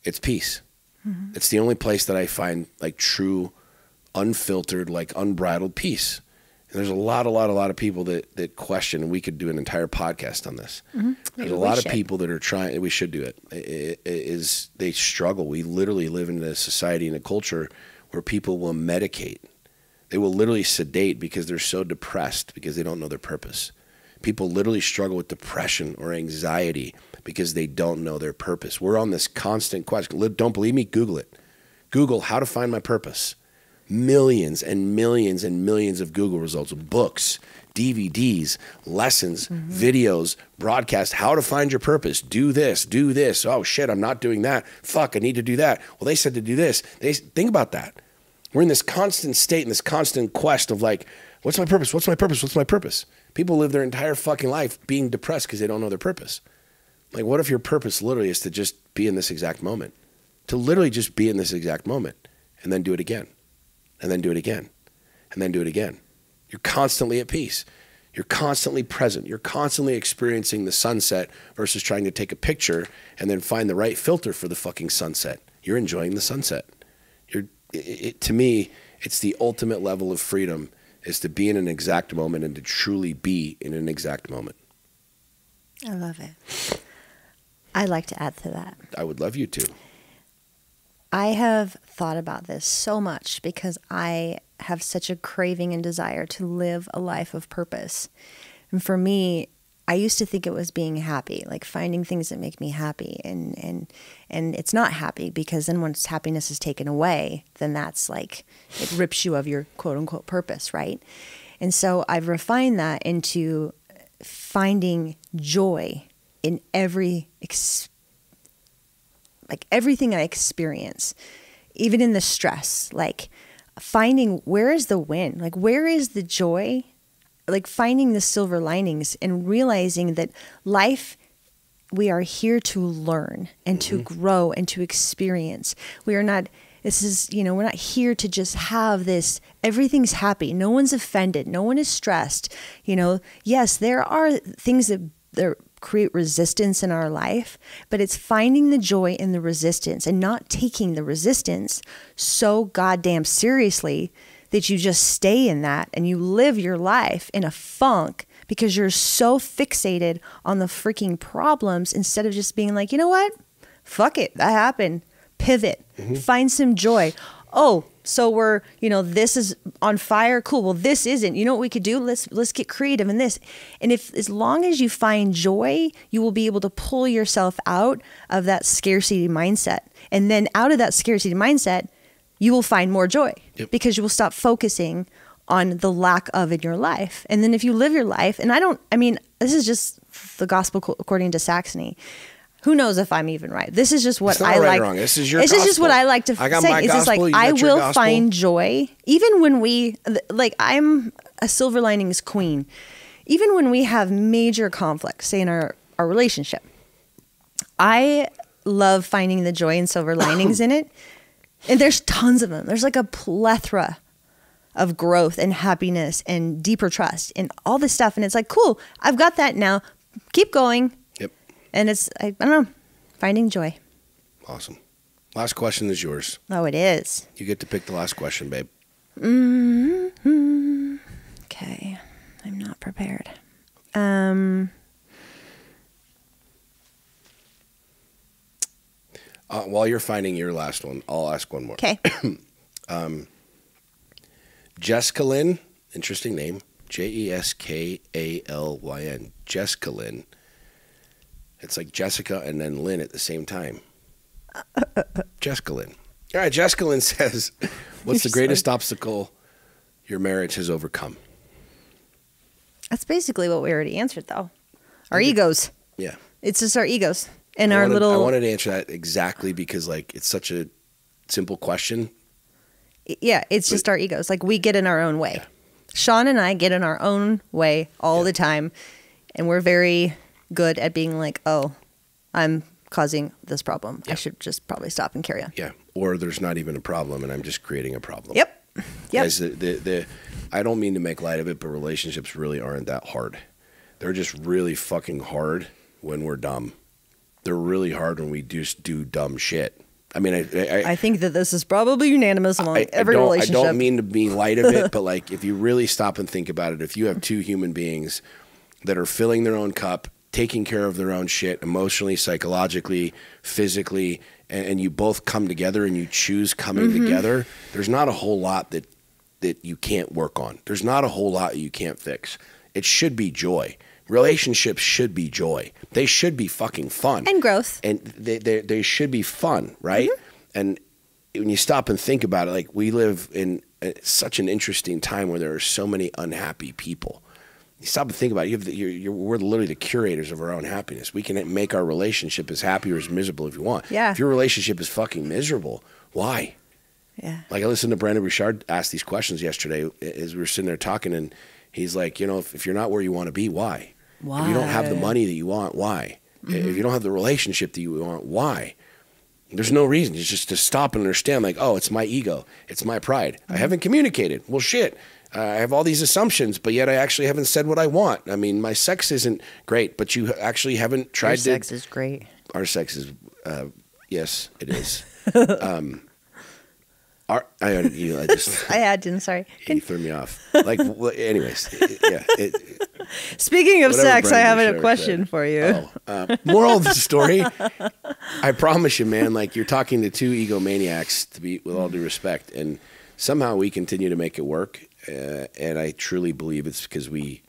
it's peace. Mm-hmm. It's the only place that I find true, unfiltered, unbridled peace. And there's a lot of people that question, and we could do an entire podcast on this. Mm-hmm. There's a lot of people that are trying, we should do it, they struggle. We literally live in a society and a culture where people will medicate. They will literally sedate because they're so depressed because they don't know their purpose. People literally struggle with depression or anxiety because they don't know their purpose. We're on this constant question. Don't believe me? Google it. Google how to find my purpose. Millions and millions and millions of Google results, books, DVDs, lessons, videos, broadcasts, how to find your purpose. Do this, do this. Oh shit, I'm not doing that. Fuck, I need to do that. Well, they said to do this. Think about that. We're in this constant state, in this constant quest of what's my purpose? What's my purpose? What's my purpose? People live their entire fucking life being depressed because they don't know their purpose. What if your purpose literally is to just be in this exact moment? To literally just be in this exact moment and then do it again. And then do it again, and then do it again. You're constantly at peace. You're constantly present. You're constantly experiencing the sunset versus trying to take a picture and then find the right filter for the fucking sunset. You're enjoying the sunset. To me, it's the ultimate level of freedom is to be in an exact moment and to truly be in an exact moment. I love it. I'd like to add to that. I would love you to. I have thought about this so much because I have such a craving and desire to live a life of purpose. And for me, I used to think it was being happy, finding things that make me happy. And it's not happy because then once happiness is taken away, then that's it rips you of your quote unquote purpose, right? And so I've refined that into finding joy in everything I experience, even in the stress, finding where is the win, where is the joy, finding the silver linings and realizing that life, we are here to learn and to grow and to experience. We're not here to just have this, everything's happy. No one's offended. No one is stressed. Yes, there are things that create resistance in our life, but it's finding the joy in the resistance and not taking the resistance so goddamn seriously that you just stay in that and you live your life in a funk because you're so fixated on the freaking problems instead of just being like, you know what? Fuck it. That happened. Pivot. Find some joy. Oh, so we're, this is on fire. Cool. Well, this isn't. You know what we could do? Let's get creative in this. And if, as long as you find joy, you will be able to pull yourself out of that scarcity mindset. And then out of that scarcity mindset, you will find more joy because you will stop focusing on the lack of in your life. And then if you live your life, and this is just the gospel according to Saxony. Who knows if I'm even right? This is just what I like. Wrong. This is your gospel. This is just what I like to say. It's just like, I will find joy. Even when I'm a silver linings queen. Even when we have major conflicts, say in our relationship, I love finding the joy and silver linings in it. And there's tons of them. There's like a plethora of growth and happiness and deeper trust and all this stuff. And it's like, cool, I've got that now. Keep going. And it's, I don't know, finding joy. Awesome. Last question is yours. Oh, it is. You get to pick the last question, babe. Mm-hmm. Okay. I'm not prepared. While you're finding your last one, I'll ask one more. Okay. Jessica Lynn, interesting name. Jeskalyn. Jessica Lynn. It's like Jessica and then Lynn at the same time. Jessica Lynn. All right, Jessica Lynn says, what's the greatest obstacle your marriage has overcome? That's basically what we already answered, though. Our egos. Yeah. It's just our egos. And I wanted to answer that exactly because, it's such a simple question. Yeah, it's just our egos. Like, we get in our own way. Yeah. Sean and I get in our own way all the time. And we're very good at being like, oh, I'm causing this problem. I should just probably stop and carry on. Yeah. Or there's not even a problem and I'm just creating a problem. Yep. Guys, I don't mean to make light of it, but relationships really aren't that hard. They're just really fucking hard when we're dumb. They're really hard when we just do dumb shit. I mean, I think that this is probably unanimous among every relationship. I don't mean to be light of it, but if you really stop and think about it, if you have two human beings that are filling their own cup, taking care of their own shit emotionally, psychologically, physically, and you both come together and you choose coming together, there's not a whole lot that you can't work on. There's not a whole lot you can't fix. It should be joy. Relationships should be joy. They should be fucking fun. And growth. And they should be fun, right? And when you stop and think about it, we live in such an interesting time where there are so many unhappy people. You stop and think about it. We're literally the curators of our own happiness. We can make our relationship as happy or as miserable if you want. Yeah. If your relationship is fucking miserable, why? Yeah. I listened to Brandon Bouchard ask these questions yesterday as we were sitting there talking, and he's like, if you're not where you want to be, why? Why? If you don't have the money that you want, why? If you don't have the relationship that you want, why? There's no reason. It's just to stop and understand, it's my ego. It's my pride. I haven't communicated. Well, shit. I have all these assumptions, but yet I actually haven't said what I want. I mean, my sex isn't great, but you actually haven't tried to. Your sex is great. Our sex is, yes, it is. I had to. Sorry. You threw me off. Anyways, yeah. Speaking of sex, I have a question for you. Moral of the story, I promise you, man, you're talking to two egomaniacs, with all due respect, and somehow we continue to make it work. And I truly believe it's because we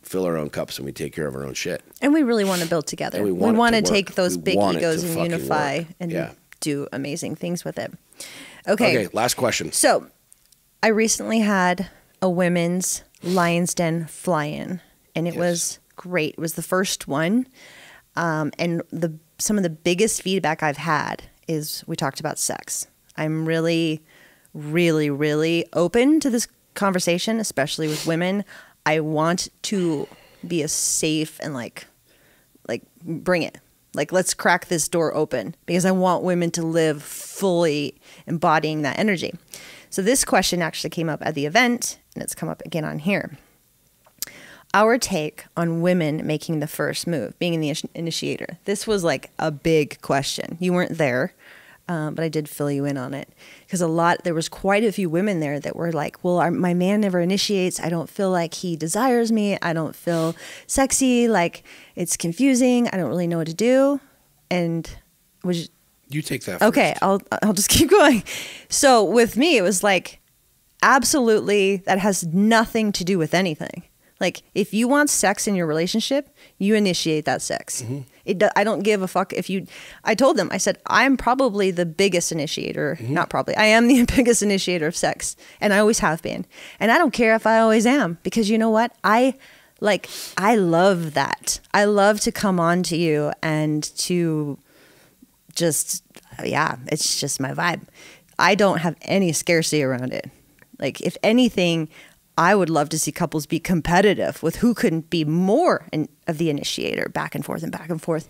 fill our own cups and we take care of our own shit. And we really want to build together. We want to take those big egos and unify and do amazing things with it. Okay, last question. So, I recently had a women's Lion's Den fly-in, and it was great. It was the first one, and some of the biggest feedback I've had is we talked about sex. I'm really, really, really open to this conversation, especially with women. I want to be a safe and bring it. Let's crack this door open because I want women to live fully embodying that energy. So this question actually came up at the event, and it's come up again on here. Our take on women making the first move, being the initiator. This was like a big question. You weren't there, but I did fill you in on it. Because there was quite a few women there that were like, well, my man never initiates. I don't feel like he desires me. I don't feel sexy. Like, it's confusing. I don't really know what to do. And you take that first. Okay, I'll just keep going. So with me, it was like, absolutely, that has nothing to do with anything. Like, if you want sex in your relationship, you initiate that sex. I don't give a fuck if you... I told them, I said, I'm probably the biggest initiator. Not probably. I am the biggest initiator of sex. And I always have been. And I don't care if I always am. Because you know what? I love that. I love to come on to you and to just... Yeah, it's just my vibe. I don't have any scarcity around it. Like, if anything... I would love to see couples be competitive with who couldn't be more of the initiator, back and forth and back and forth.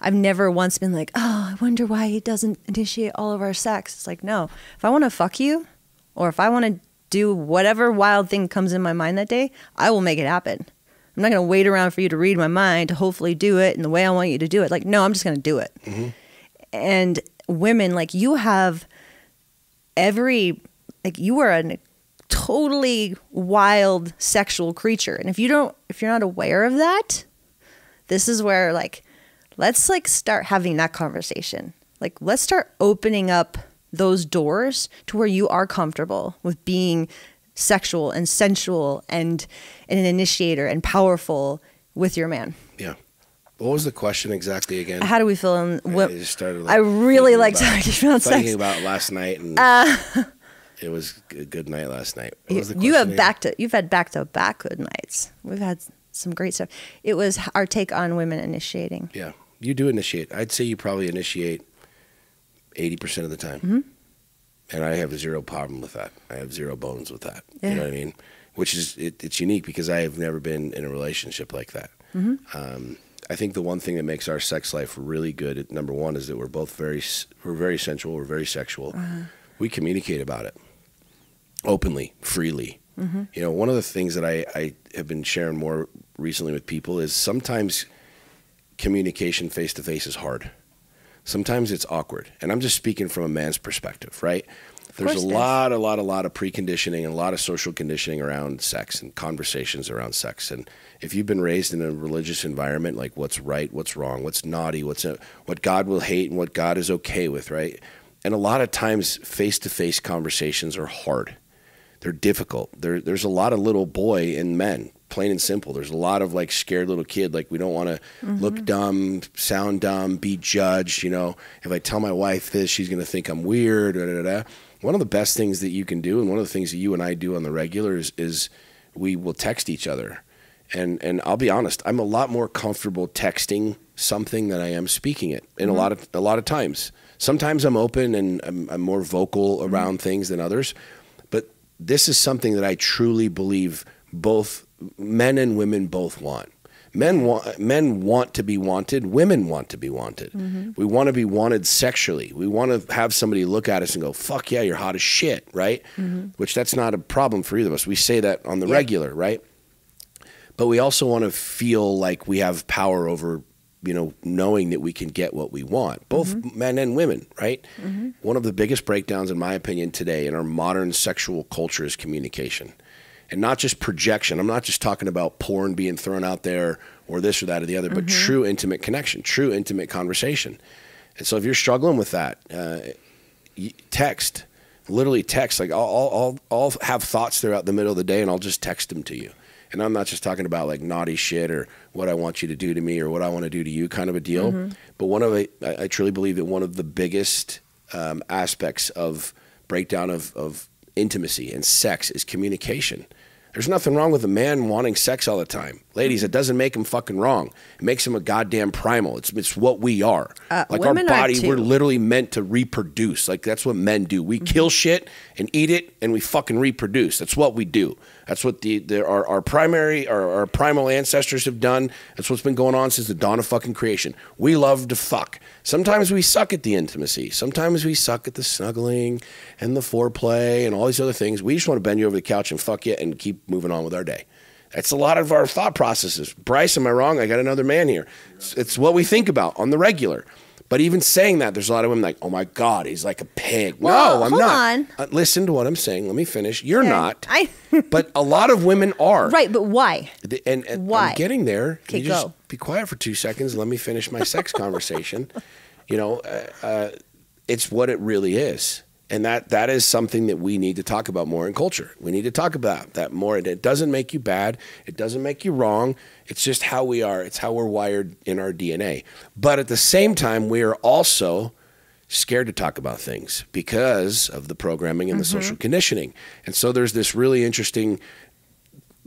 I've never once been like, oh, I wonder why he doesn't initiate all of our sex. It's like, no, if I want to fuck you or if I want to do whatever wild thing comes in my mind that day, I will make it happen. I'm not going to wait around for you to read my mind to hopefully do it in the way I want you to do it. Like, no, I'm just going to do it. And women, like, you have you are a totally wild sexual creature. And if you're not aware of that, this is where, like, let's like start having that conversation. Like, let's start opening up those doors to where you are comfortable with being sexual and sensual and an initiator and powerful with your man. Yeah. What was the question exactly again? How do we feel in I just started, like, I really like talking about sex. Thinking about last night and it was a good night last night. What was the you've had question back-to-back good nights. We've had some great stuff. It was our take on women initiating. Yeah, you do initiate. I'd say you probably initiate 80% of the time. And I have zero problem with that. I have zero bones with that. Yeah. You know what I mean? Which is, it's unique because I have never been in a relationship like that. I think the one thing that makes our sex life really good, number one, is that we're very sensual, we're very sexual. We communicate about it openly, freely. You know, one of the things that I have been sharing more recently with people is sometimes communication face-to-face is hard. Sometimes it's awkward. And I'm just speaking from a man's perspective, right? There's a lot of preconditioning and a lot of social conditioning around sex and conversations around sex. And if you've been raised in a religious environment, like what's right, what's wrong, what's naughty, what God will hate and what God is okay with, right? And a lot of times face-to-face conversations are hard. They're difficult. There's a lot of little boy in men, plain and simple. There's a lot of like scared little kid, like we don't want to look dumb, sound dumb, be judged. You know, if I tell my wife this, she's going to think I'm weird. One of the best things that you can do, and one of the things that you and I do on the regular is we will text each other. And I'll be honest, I'm a lot more comfortable texting something than I am speaking it in a lot of times. Sometimes I'm open and I'm more vocal around things than others. But this is something that I truly believe both men and women both want. Men want to be wanted. Women want to be wanted. We want to be wanted sexually. We want to have somebody look at us and go, fuck yeah, you're hot as shit, right? Which that's not a problem for either of us. We say that on the regular, right? But we also want to feel like we have power over, you know, knowing that we can get what we want, both men and women, right? One of the biggest breakdowns, in my opinion, today in our modern sexual culture is communication. And not just projection. I'm not just talking about porn being thrown out there or this or that or the other, but true intimate connection, true intimate conversation. And so if you're struggling with that, text, literally text. Like I'll have thoughts throughout the middle of the day and I'll just text them to you. And I'm not just talking about like naughty shit or what I want you to do to me or what I want to do to you kind of a deal. But I truly believe that one of the biggest aspects of breakdown of intimacy and sex is communication. There's nothing wrong with a man wanting sex all the time. Ladies, it doesn't make him fucking wrong. It makes him a goddamn primal. It's what we are. Like our body, we're literally meant to reproduce. Like that's what men do. We kill shit and eat it and we fucking reproduce. That's what we do. That's what our primal ancestors have done. That's what's been going on since the dawn of fucking creation. We love to fuck. Sometimes we suck at the intimacy. Sometimes we suck at the snuggling and the foreplay and all these other things. We just want to bend you over the couch and fuck you and keep moving on with our day. That's a lot of our thought processes. Bryce, am I wrong? I got another man here. It's what we think about on the regular. But even saying that, there's a lot of women like, oh my God, he's like a pig. Well, no, I'm hold not. on. Listen to what I'm saying. Let me finish. You're Okay. not. But a lot of women are. Right, but why? And Why? I'm getting there. Okay, You just go. be quiet for 2 seconds. Let me finish my sex conversation. You know, it's what it really is. And that is something that we need to talk about more in culture. We need to talk about that more. It doesn't make you bad. It doesn't make you wrong. It's just how we are. It's how we're wired in our DNA. But at the same time, we are also scared to talk about things because of the programming and the social conditioning. And so there's this really interesting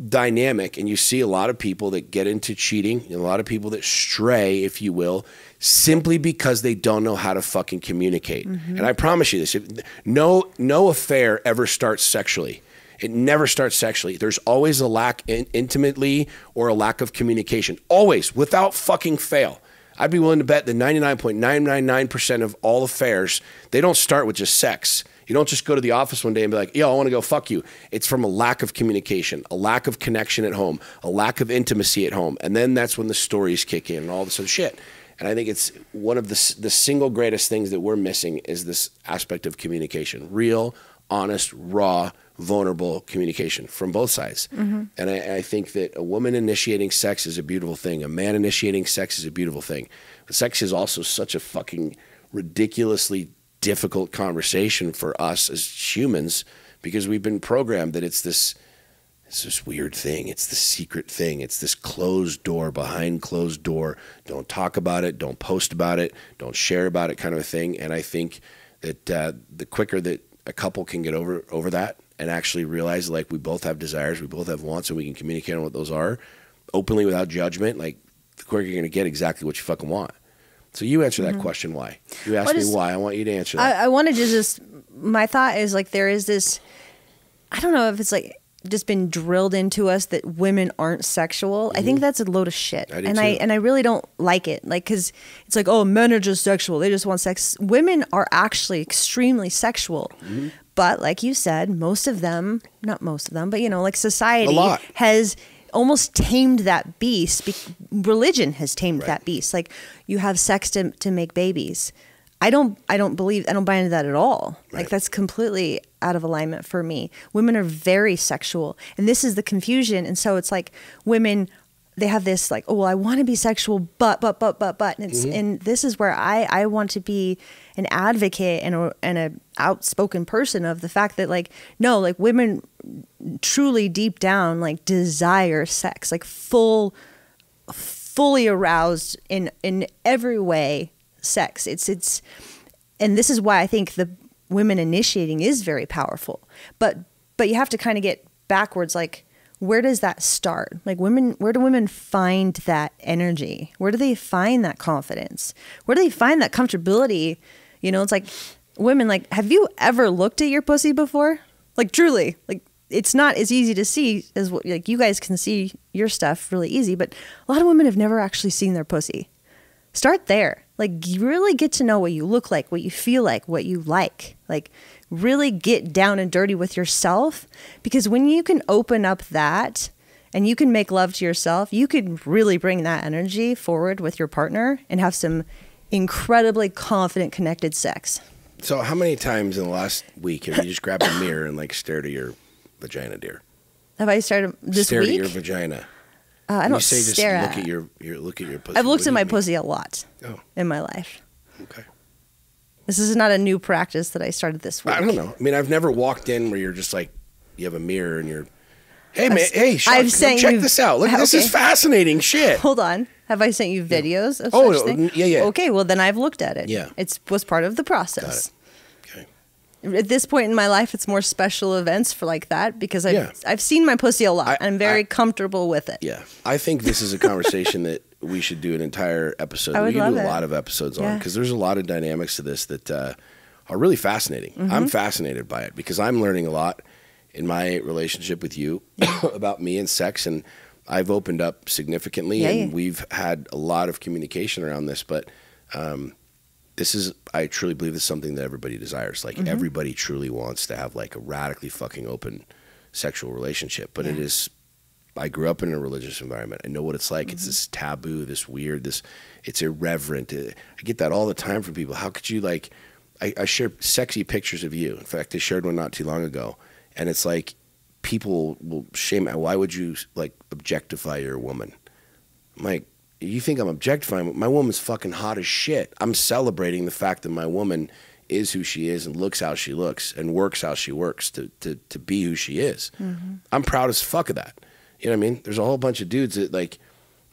dynamic, and you see a lot of people that get into cheating, and a lot of people that stray, if you will, simply because they don't know how to fucking communicate. And I promise you this, no affair ever starts sexually. It never starts sexually. There's always a lack intimately or a lack of communication. Always, without fucking fail. I'd be willing to bet that 99.999% of all affairs, they don't start with just sex. You don't just go to the office one day and be like, yo, I want to go fuck you. It's from a lack of communication, a lack of connection at home, a lack of intimacy at home. And then that's when the stories kick in and all this other shit. And I think it's one of the single greatest things that we're missing is this aspect of communication. Real, honest, raw, vulnerable communication from both sides. And I think that a woman initiating sex is a beautiful thing. A man initiating sex is a beautiful thing. But sex is also such a fucking ridiculously difficult conversation for us as humans because we've been programmed that it's this weird thing. It's the secret thing. It's this closed door, behind closed door. Don't talk about it. Don't post about it. Don't share about it kind of a thing. And I think that the quicker that a couple can get over that and actually realize like we both have desires, we both have wants, and we can communicate on what those are openly without judgment, like the quicker you're going to get exactly what you fucking want. So you answer that question, why? You asked me why. I want you to answer that. I wanted to just, my thought is like there is this, I don't know if it's like just been drilled into us that women aren't sexual. I think that's a load of shit. I really don't like it. Like, cause it's like, oh, men are just sexual. They just want sex. Women are actually extremely sexual. But like you said, most of them, not most of them, but you know, like society has almost tamed that beast. Religion has tamed that beast. Like you have sex to make babies. I don't buy into that at all. Like that's completely out of alignment for me. Women are very sexual, and this is the confusion. And so it's like women, they have this like, oh, well, I want to be sexual, but, and it's, and this is where I want to be an advocate and a outspoken person of the fact that like, no, like women truly deep down like desire sex, like fully aroused in every way. Sex. It's and this is why I think the women initiating is very powerful. But you have to kind of get backwards, like where does that start? Like where do women find that energy? Where do they find that confidence? Where do they find that comfortability? You know, it's like women, like, have you ever looked at your pussy before? Like truly, like it's not as easy to see as what, like you guys can see your stuff really easy, but a lot of women have never actually seen their pussy. Start there. Like, you really get to know what you look like, what you feel like, what you like. Like, really get down and dirty with yourself. Because when you can open up that and you can make love to yourself, you can really bring that energy forward with your partner and have some incredibly confident, connected sex. So how many times in the last week have you just grabbed a mirror and like stared at your vagina, dear? Have I started this stared week? Stared at your vagina. I don't say stare just at. Look at your pussy. I've looked at my pussy a lot in my life. Okay. This is not a new practice that I started this week. I don't know. I mean, I've never walked in where you're just like, you have a mirror and you're, hey man, hey, Sean, check this out. Look, this is fascinating shit. Hold on. Have I sent you videos of such things? Yeah. Okay, well then I've looked at it. Yeah. It was part of the process. Got it. Okay. At this point in my life, it's more special events for like that because I've seen my pussy a lot. I'm very comfortable with it. Yeah. I think this is a conversation that we should do an entire episode. We can do a lot of episodes on because there's a lot of dynamics to this that are really fascinating. I'm fascinated by it because I'm learning a lot in my relationship with you about me and sex, and I've opened up significantly and we've had a lot of communication around this, but I truly believe this is something that everybody desires. Like everybody truly wants to have like a radically fucking open sexual relationship, but it is I grew up in a religious environment. I know what it's like. It's this taboo, this weird, it's irreverent. I get that all the time from people. How could you like, I share sexy pictures of you. In fact, I shared one not too long ago. And it's like, people will shame, why would you like objectify your woman? I'm like, you think I'm objectifying? My woman's fucking hot as shit. I'm celebrating the fact that my woman is who she is and looks how she looks and works how she works to be who she is. I'm proud as fuck of that. You know what I mean? There's a whole bunch of dudes that like,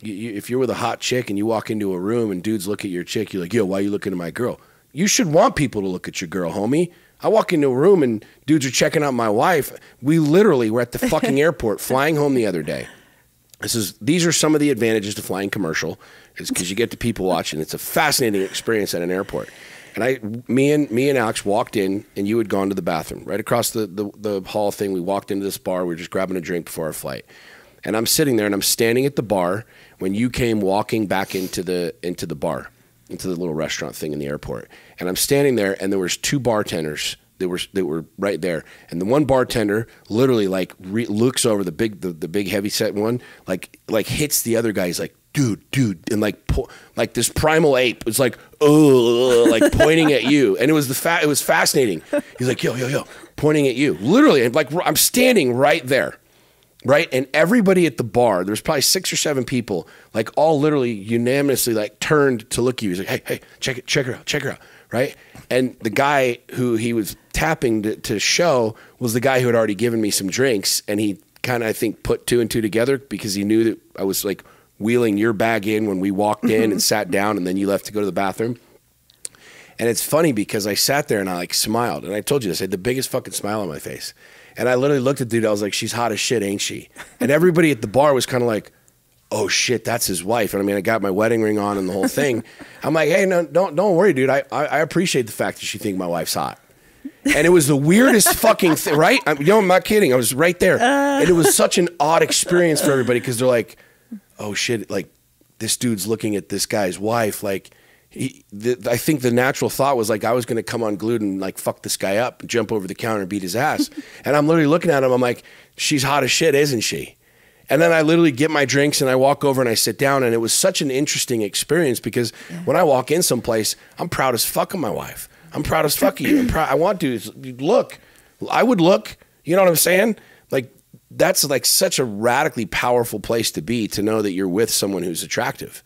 if you're with a hot chick and you walk into a room and dudes look at your chick, you're like, yo, why are you looking at my girl? You should want people to look at your girl, homie. I walk into a room and dudes are checking out my wife. We literally were at the fucking airport flying home the other day. These are some of the advantages to flying commercial, is because you get to people watching. It's a fascinating experience at an airport. And me and Alex walked in, and you had gone to the bathroom right across the hall thing. We walked into this bar. We were just grabbing a drink before our flight. And I'm sitting there, and I'm standing at the bar when you came walking back into the bar, into the little restaurant thing in the airport. And I'm standing there, and there was two bartenders that were right there. And the one bartender literally like looks over the big heavy set one, like hits the other guy. He's like, dude, and like this primal ape was like, oh, like pointing at you. And it was fascinating. He's like, yo, pointing at you, literally. And like, I'm standing right there. Right. And everybody at the bar, there's probably 6 or 7 people, like all literally unanimously like turned to look at you. He's like, hey, check her out. Right. And the guy who he was tapping to show was the guy who had already given me some drinks. And he kind of, I think, put 2 and 2 together because he knew that I was like wheeling your bag in when we walked in and sat down, and then you left to go to the bathroom. And it's funny because I sat there and I like smiled. And I told you this, I had the biggest fucking smile on my face. And I literally looked at the dude. I was like, she's hot as shit, ain't she? And everybody at the bar was kind of like, oh shit, that's his wife. And I mean, I got my wedding ring on and the whole thing. I'm like, hey, no, don't worry, dude. I appreciate the fact that you think my wife's hot. And it was the weirdest fucking thing, right? I'm not kidding. I was right there. And it was such an odd experience for everybody because they're like, oh shit, like this dude's looking at this guy's wife. Like, I think the natural thought was like I was going to come unglued and like fuck this guy up and jump over the counter and beat his ass. And I'm literally looking at him. I'm like, she's hot as shit, isn't she? And then I literally get my drinks and I walk over and I sit down. And it was such an interesting experience because when I walk in someplace, I'm proud as fuck of my wife. I'm proud as fuck of you. I want to look. I would look. You know what I'm saying? Like, that's like such a radically powerful place to be, to know that you're with someone who's attractive.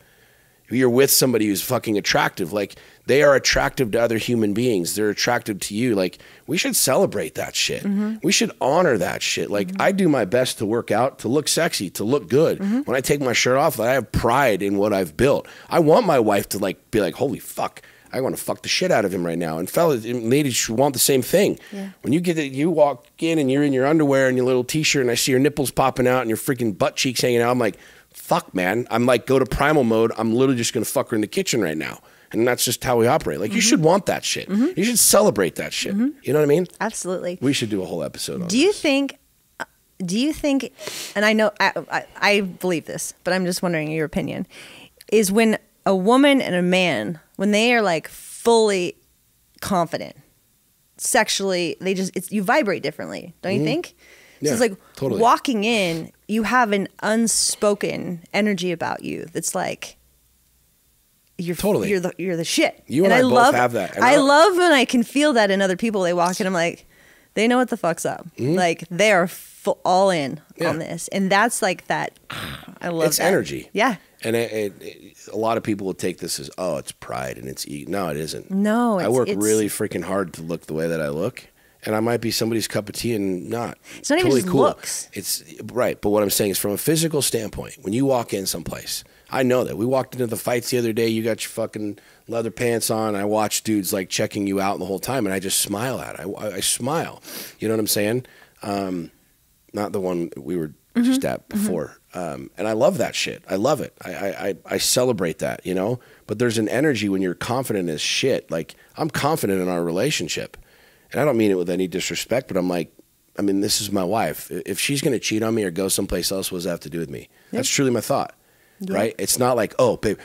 You're with somebody who's fucking attractive. Like, they are attractive to other human beings. They're attractive to you. Like, we should celebrate that shit. We should honor that shit. Like, I do my best to work out, to look sexy, to look good. When I take my shirt off, I have pride in what I've built. I want my wife to like be like, holy fuck, I want to fuck the shit out of him right now. And fellas and ladies should want the same thing. Yeah. When you walk in and you're in your underwear and your little t-shirt and I see your nipples popping out and your freaking butt cheeks hanging out, I'm like, fuck, man. I'm like, go to primal mode. I'm literally just going to fuck her in the kitchen right now. And that's just how we operate. Like, you should want that shit. You should celebrate that shit. You know what I mean? Absolutely. We should do a whole episode on Do you think, and I know, I believe this, but I'm just wondering your opinion, is when a woman and a man, when they are like fully confident sexually, you vibrate differently, don't you think? So it's like totally. Walking in, you have an unspoken energy about you that's like you're the shit. You and I both have that. And I love when I can feel that in other people. They walk in, I'm like, they know what the fuck's up. Like, they are all in on this, and that's like that. I love it's that. Energy. Yeah. And a lot of people will take this as, oh, it's pride and it's ego. No, it isn't. No, I work really freaking hard to look the way that I look. And I might be somebody's cup of tea and not. It's not totally even just looks. It's right. But what I'm saying is, from a physical standpoint, when you walk in someplace, I know that. We walked into the fights the other day. You got your fucking leather pants on. I watched dudes like checking you out the whole time. And I just smile at it. I smile. You know what I'm saying? Not the one we were just at before. And I love that shit. I love it. I celebrate that, you know? But there's an energy when you're confident as shit. Like, I'm confident in our relationship. And I don't mean it with any disrespect, but I'm like, I mean, this is my wife. If she's going to cheat on me or go someplace else, what does that have to do with me? Yep. That's truly my thought, right? It's not like, oh, babe,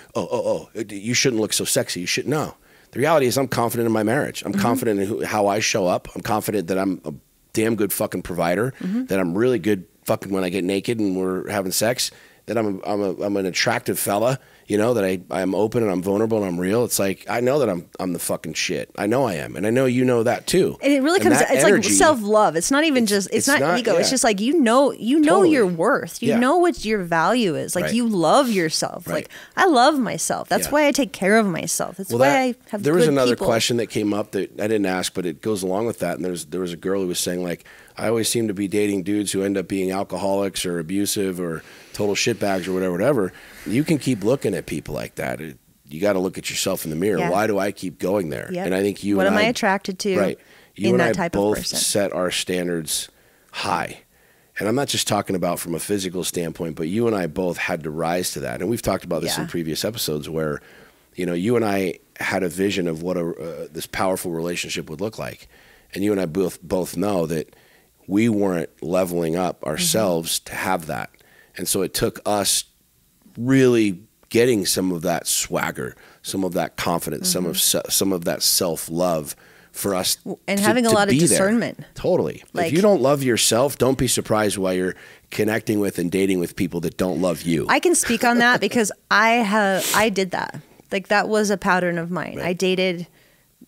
you shouldn't look so sexy. You shouldn't. No. The reality is, I'm confident in my marriage. I'm confident in how I show up. I'm confident that I'm a damn good fucking provider, that I'm really good fucking when I get naked and we're having sex, that I'm an attractive fella, you know, that I'm open and I'm vulnerable and I'm real. It's like, I know that I'm the fucking shit. I know I am. And I know you know that too. And it really comes, it's energy, like self-love. It's not even it's not ego. Yeah. It's just like, you know totally. Your worth. You know what your value is. Like you love yourself. Like I love myself. That's why I take care of myself. That's why I have There was another people. question that came up that I didn't ask, but it goes along with that. And there was a girl who was saying like, I always seem to be dating dudes who end up being alcoholics or abusive or total shitbags or whatever. You can keep looking at people like that. You got to look at yourself in the mirror. Yeah. Why do I keep going there? Yep. And I think what am I attracted to? Right. You in and that I type both of person. set our standards high. And I'm not just talking about from a physical standpoint, but you and I both had to rise to that. And we've talked about this in previous episodes where, you know, you and I had a vision of what this powerful relationship would look like. And you and I both know that we weren't leveling up ourselves to have that. And so it took us really getting some of that swagger, some of that confidence, some of that self-love for us and having a lot of discernment. There. Totally. Like, if you don't love yourself, don't be surprised why you're connecting with and dating with people that don't love you. I can speak on that because I did that. Like that was a pattern of mine. Right. I dated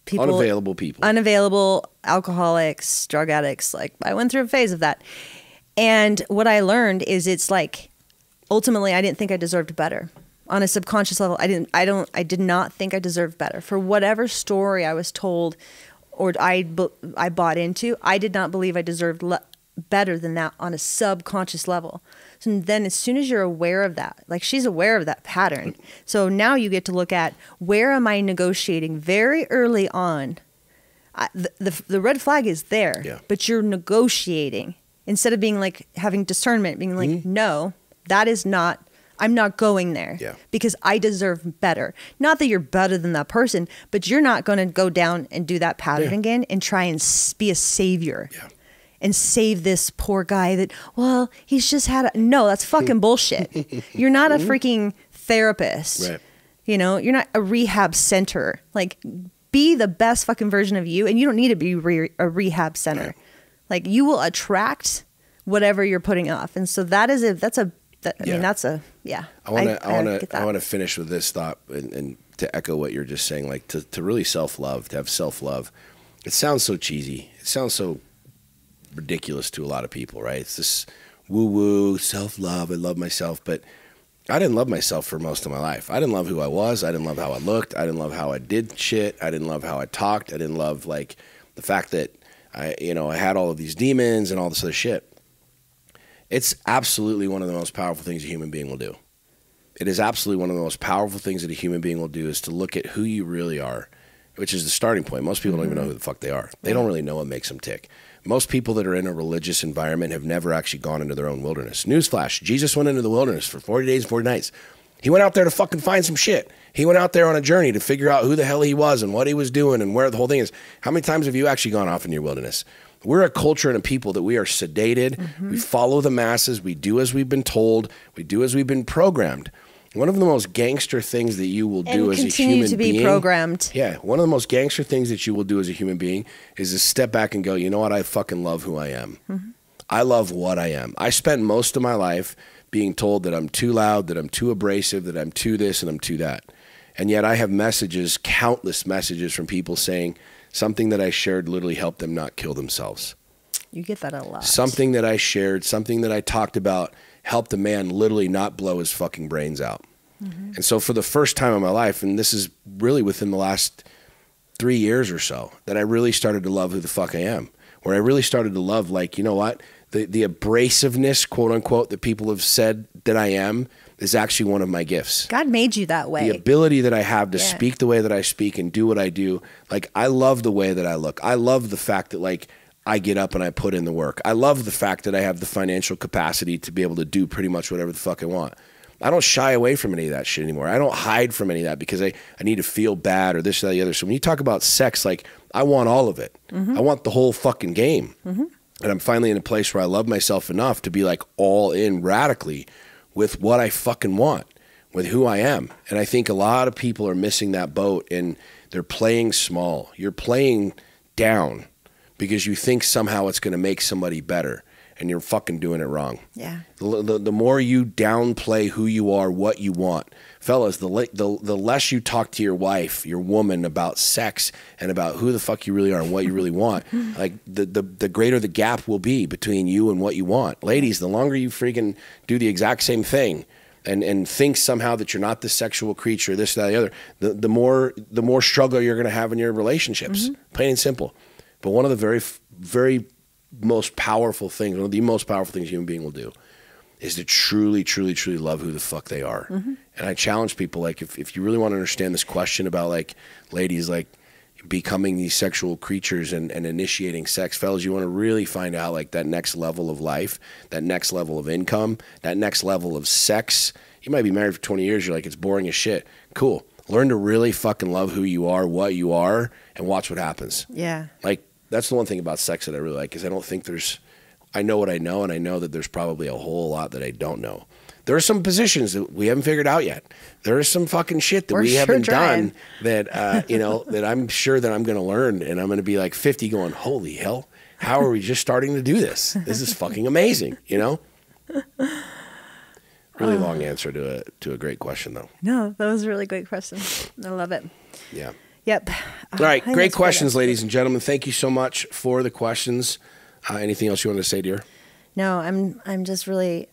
people, unavailable alcoholics, drug addicts. Like I went through a phase of that. And what I learned is it's like, ultimately, I didn't think I deserved better. On a subconscious level, I did not think I deserved better. For whatever story I was told or I bought into, I did not believe I deserved better than that on a subconscious level. So then as soon as you're aware of that, like she's aware of that pattern. So now you get to look at where am I negotiating very early on. The red flag is there, but you're negotiating. Instead of being like having discernment, being like, no, that is not, I'm not going there because I deserve better. Not that you're better than that person, but you're not going to go down and do that pattern again and try and be a savior and save this poor guy that, well, he's just had no, that's fucking bullshit. You're not a freaking therapist. Right. You know, you're not a rehab center. Like be the best fucking version of you. And you don't need to be a rehab center. Right. Like you will attract whatever you're putting off. And so I mean, that's a, I want to finish with this thought and to echo what you're just saying, like to really self-love, to have self-love. It sounds so cheesy. It sounds so ridiculous to a lot of people, right? It's this woo-woo, self-love, I love myself. But I didn't love myself for most of my life. I didn't love who I was. I didn't love how I looked. I didn't love how I did shit. I didn't love how I talked. I didn't love like the fact that I had all of these demons and all this other shit. It's absolutely one of the most powerful things a human being will do. It is absolutely one of the most powerful things that a human being will do is to look at who you really are, which is the starting point. Most people don't even know who the fuck they are. They don't really know what makes them tick. Most people that are in a religious environment have never actually gone into their own wilderness. Newsflash, Jesus went into the wilderness for 40 days and 40 nights. He went out there to fucking find some shit. He went out there on a journey to figure out who the hell he was and what he was doing and where the whole thing is. How many times have you actually gone off in your wilderness? We're a culture and a people that we are sedated. We follow the masses. We do as we've been told. We do as we've been programmed. One of the most gangster things that you will do as a human being. And continue to be programmed. Yeah. One of the most gangster things that you will do as a human being is to step back and go, you know what? I fucking love who I am. I love what I am. I spent most of my life being told that I'm too loud, that I'm too abrasive, that I'm too this and I'm too that. And yet I have messages, countless messages from people saying something that I shared literally helped them not kill themselves. You get that a lot. Something that I shared, something that I talked about helped a man literally not blow his fucking brains out. And so for the first time in my life, and this is really within the last 3 years or so, that I really started to love who the fuck I am. Where I really started to love, like, you know what? The abrasiveness, quote unquote, that people have said that I am is actually one of my gifts. God made you that way. The ability that I have to speak the way that I speak and do what I do. Like, I love the way that I look. I love the fact that, like, I get up and I put in the work. I love the fact that I have the financial capacity to be able to do pretty much whatever the fuck I want. I don't shy away from any of that shit anymore. I don't hide from any of that because I need to feel bad or this or the other. So when you talk about sex, like, I want all of it. I want the whole fucking game. And I'm finally in a place where I love myself enough to be like all in radically with what I fucking want, with who I am. And I think a lot of people are missing that boat and they're playing small. You're playing down because you think somehow it's going to make somebody better. and you're fucking doing it wrong. Yeah. The more you downplay who you are, what you want, fellas, the less you talk to your wife, your woman, about sex and about who the fuck you really are and what you really want, like the greater the gap will be between you and what you want. Ladies, the longer you freaking do the exact same thing and think somehow that you're not this sexual creature, this, that, the other, the more struggle you're going to have in your relationships, plain and simple. But one of the very most powerful things, one of the most powerful things a human being will do is to truly, truly, truly love who the fuck they are. And I challenge people, like, if you really want to understand this question about, like, ladies, like, becoming these sexual creatures and initiating sex, fellas, you want to really find out, like, that next level of life, that next level of income, that next level of sex. You might be married for 20 years. You're like, it's boring as shit. Cool. Learn to really fucking love who you are, what you are, and watch what happens. Yeah. Like, that's the one thing about sex that I really like, is I don't think I know what I know, and I know that there's probably a whole lot that I don't know. There are some positions that we haven't figured out yet. There is some fucking shit that we haven't done that, that I'm sure that I'm going to learn, and I'm going to be like 50 going, holy hell, how are we just starting to do this? This is fucking amazing, Really long answer to a great question, though. No, that was a really great question. I love it. Yeah. Yep. All right, great questions, ladies and gentlemen. Thank you so much for the questions. Anything else you want to say, dear? No, I'm just really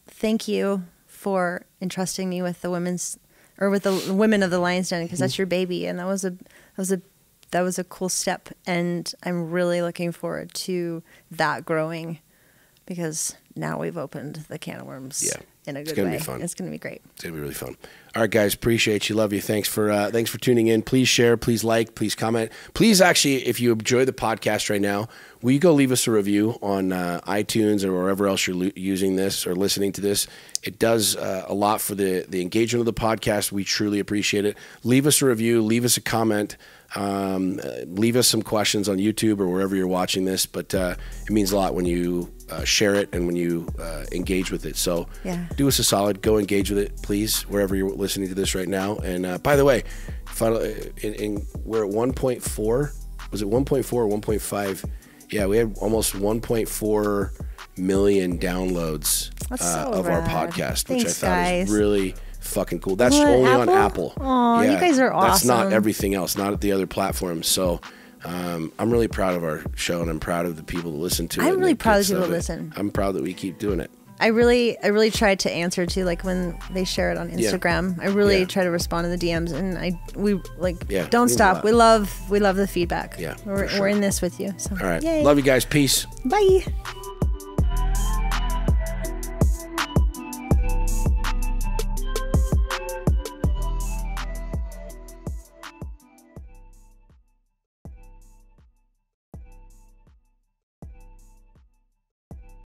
thank you for entrusting me with the women of the Lion's Den, because that's your baby, and that was a cool step, and I'm really looking forward to that growing, because now we've opened the can of worms. Yeah. In a good way. It's going to be fun. It's going to be great. It's going to be really fun. All right, guys, appreciate you. Love you. Thanks for tuning in. Please share. Please like. Please comment. Please, actually, if you enjoy the podcast right now, will you go leave us a review on iTunes or wherever else you're using this or listening to this? It does a lot for the engagement of the podcast. We truly appreciate it. Leave us a review. Leave us a comment. Leave us some questions on YouTube or wherever you're watching this. But it means a lot when you share it and when you engage with it. So do us a solid. Go engage with it, please, wherever you're listening to this right now. And by the way, we're at 1.4. Was it 1.4 or 1.5? Yeah, we had almost 1.4 million downloads of our podcast, which I thought was really fucking cool. That's only on Apple. Oh, you guys are awesome. That's not everything else, not at the other platforms. So I'm really proud of our show, and I'm proud of the people that listen to it. I'm really proud of the people that listen. I'm proud that we keep doing it. I really tried to answer to, like, when they share it on Instagram. I really try to respond to the DMs, and don't stop. We love the feedback. Yeah, we're in this with you. So all right, yay. Love you guys. Peace. Bye.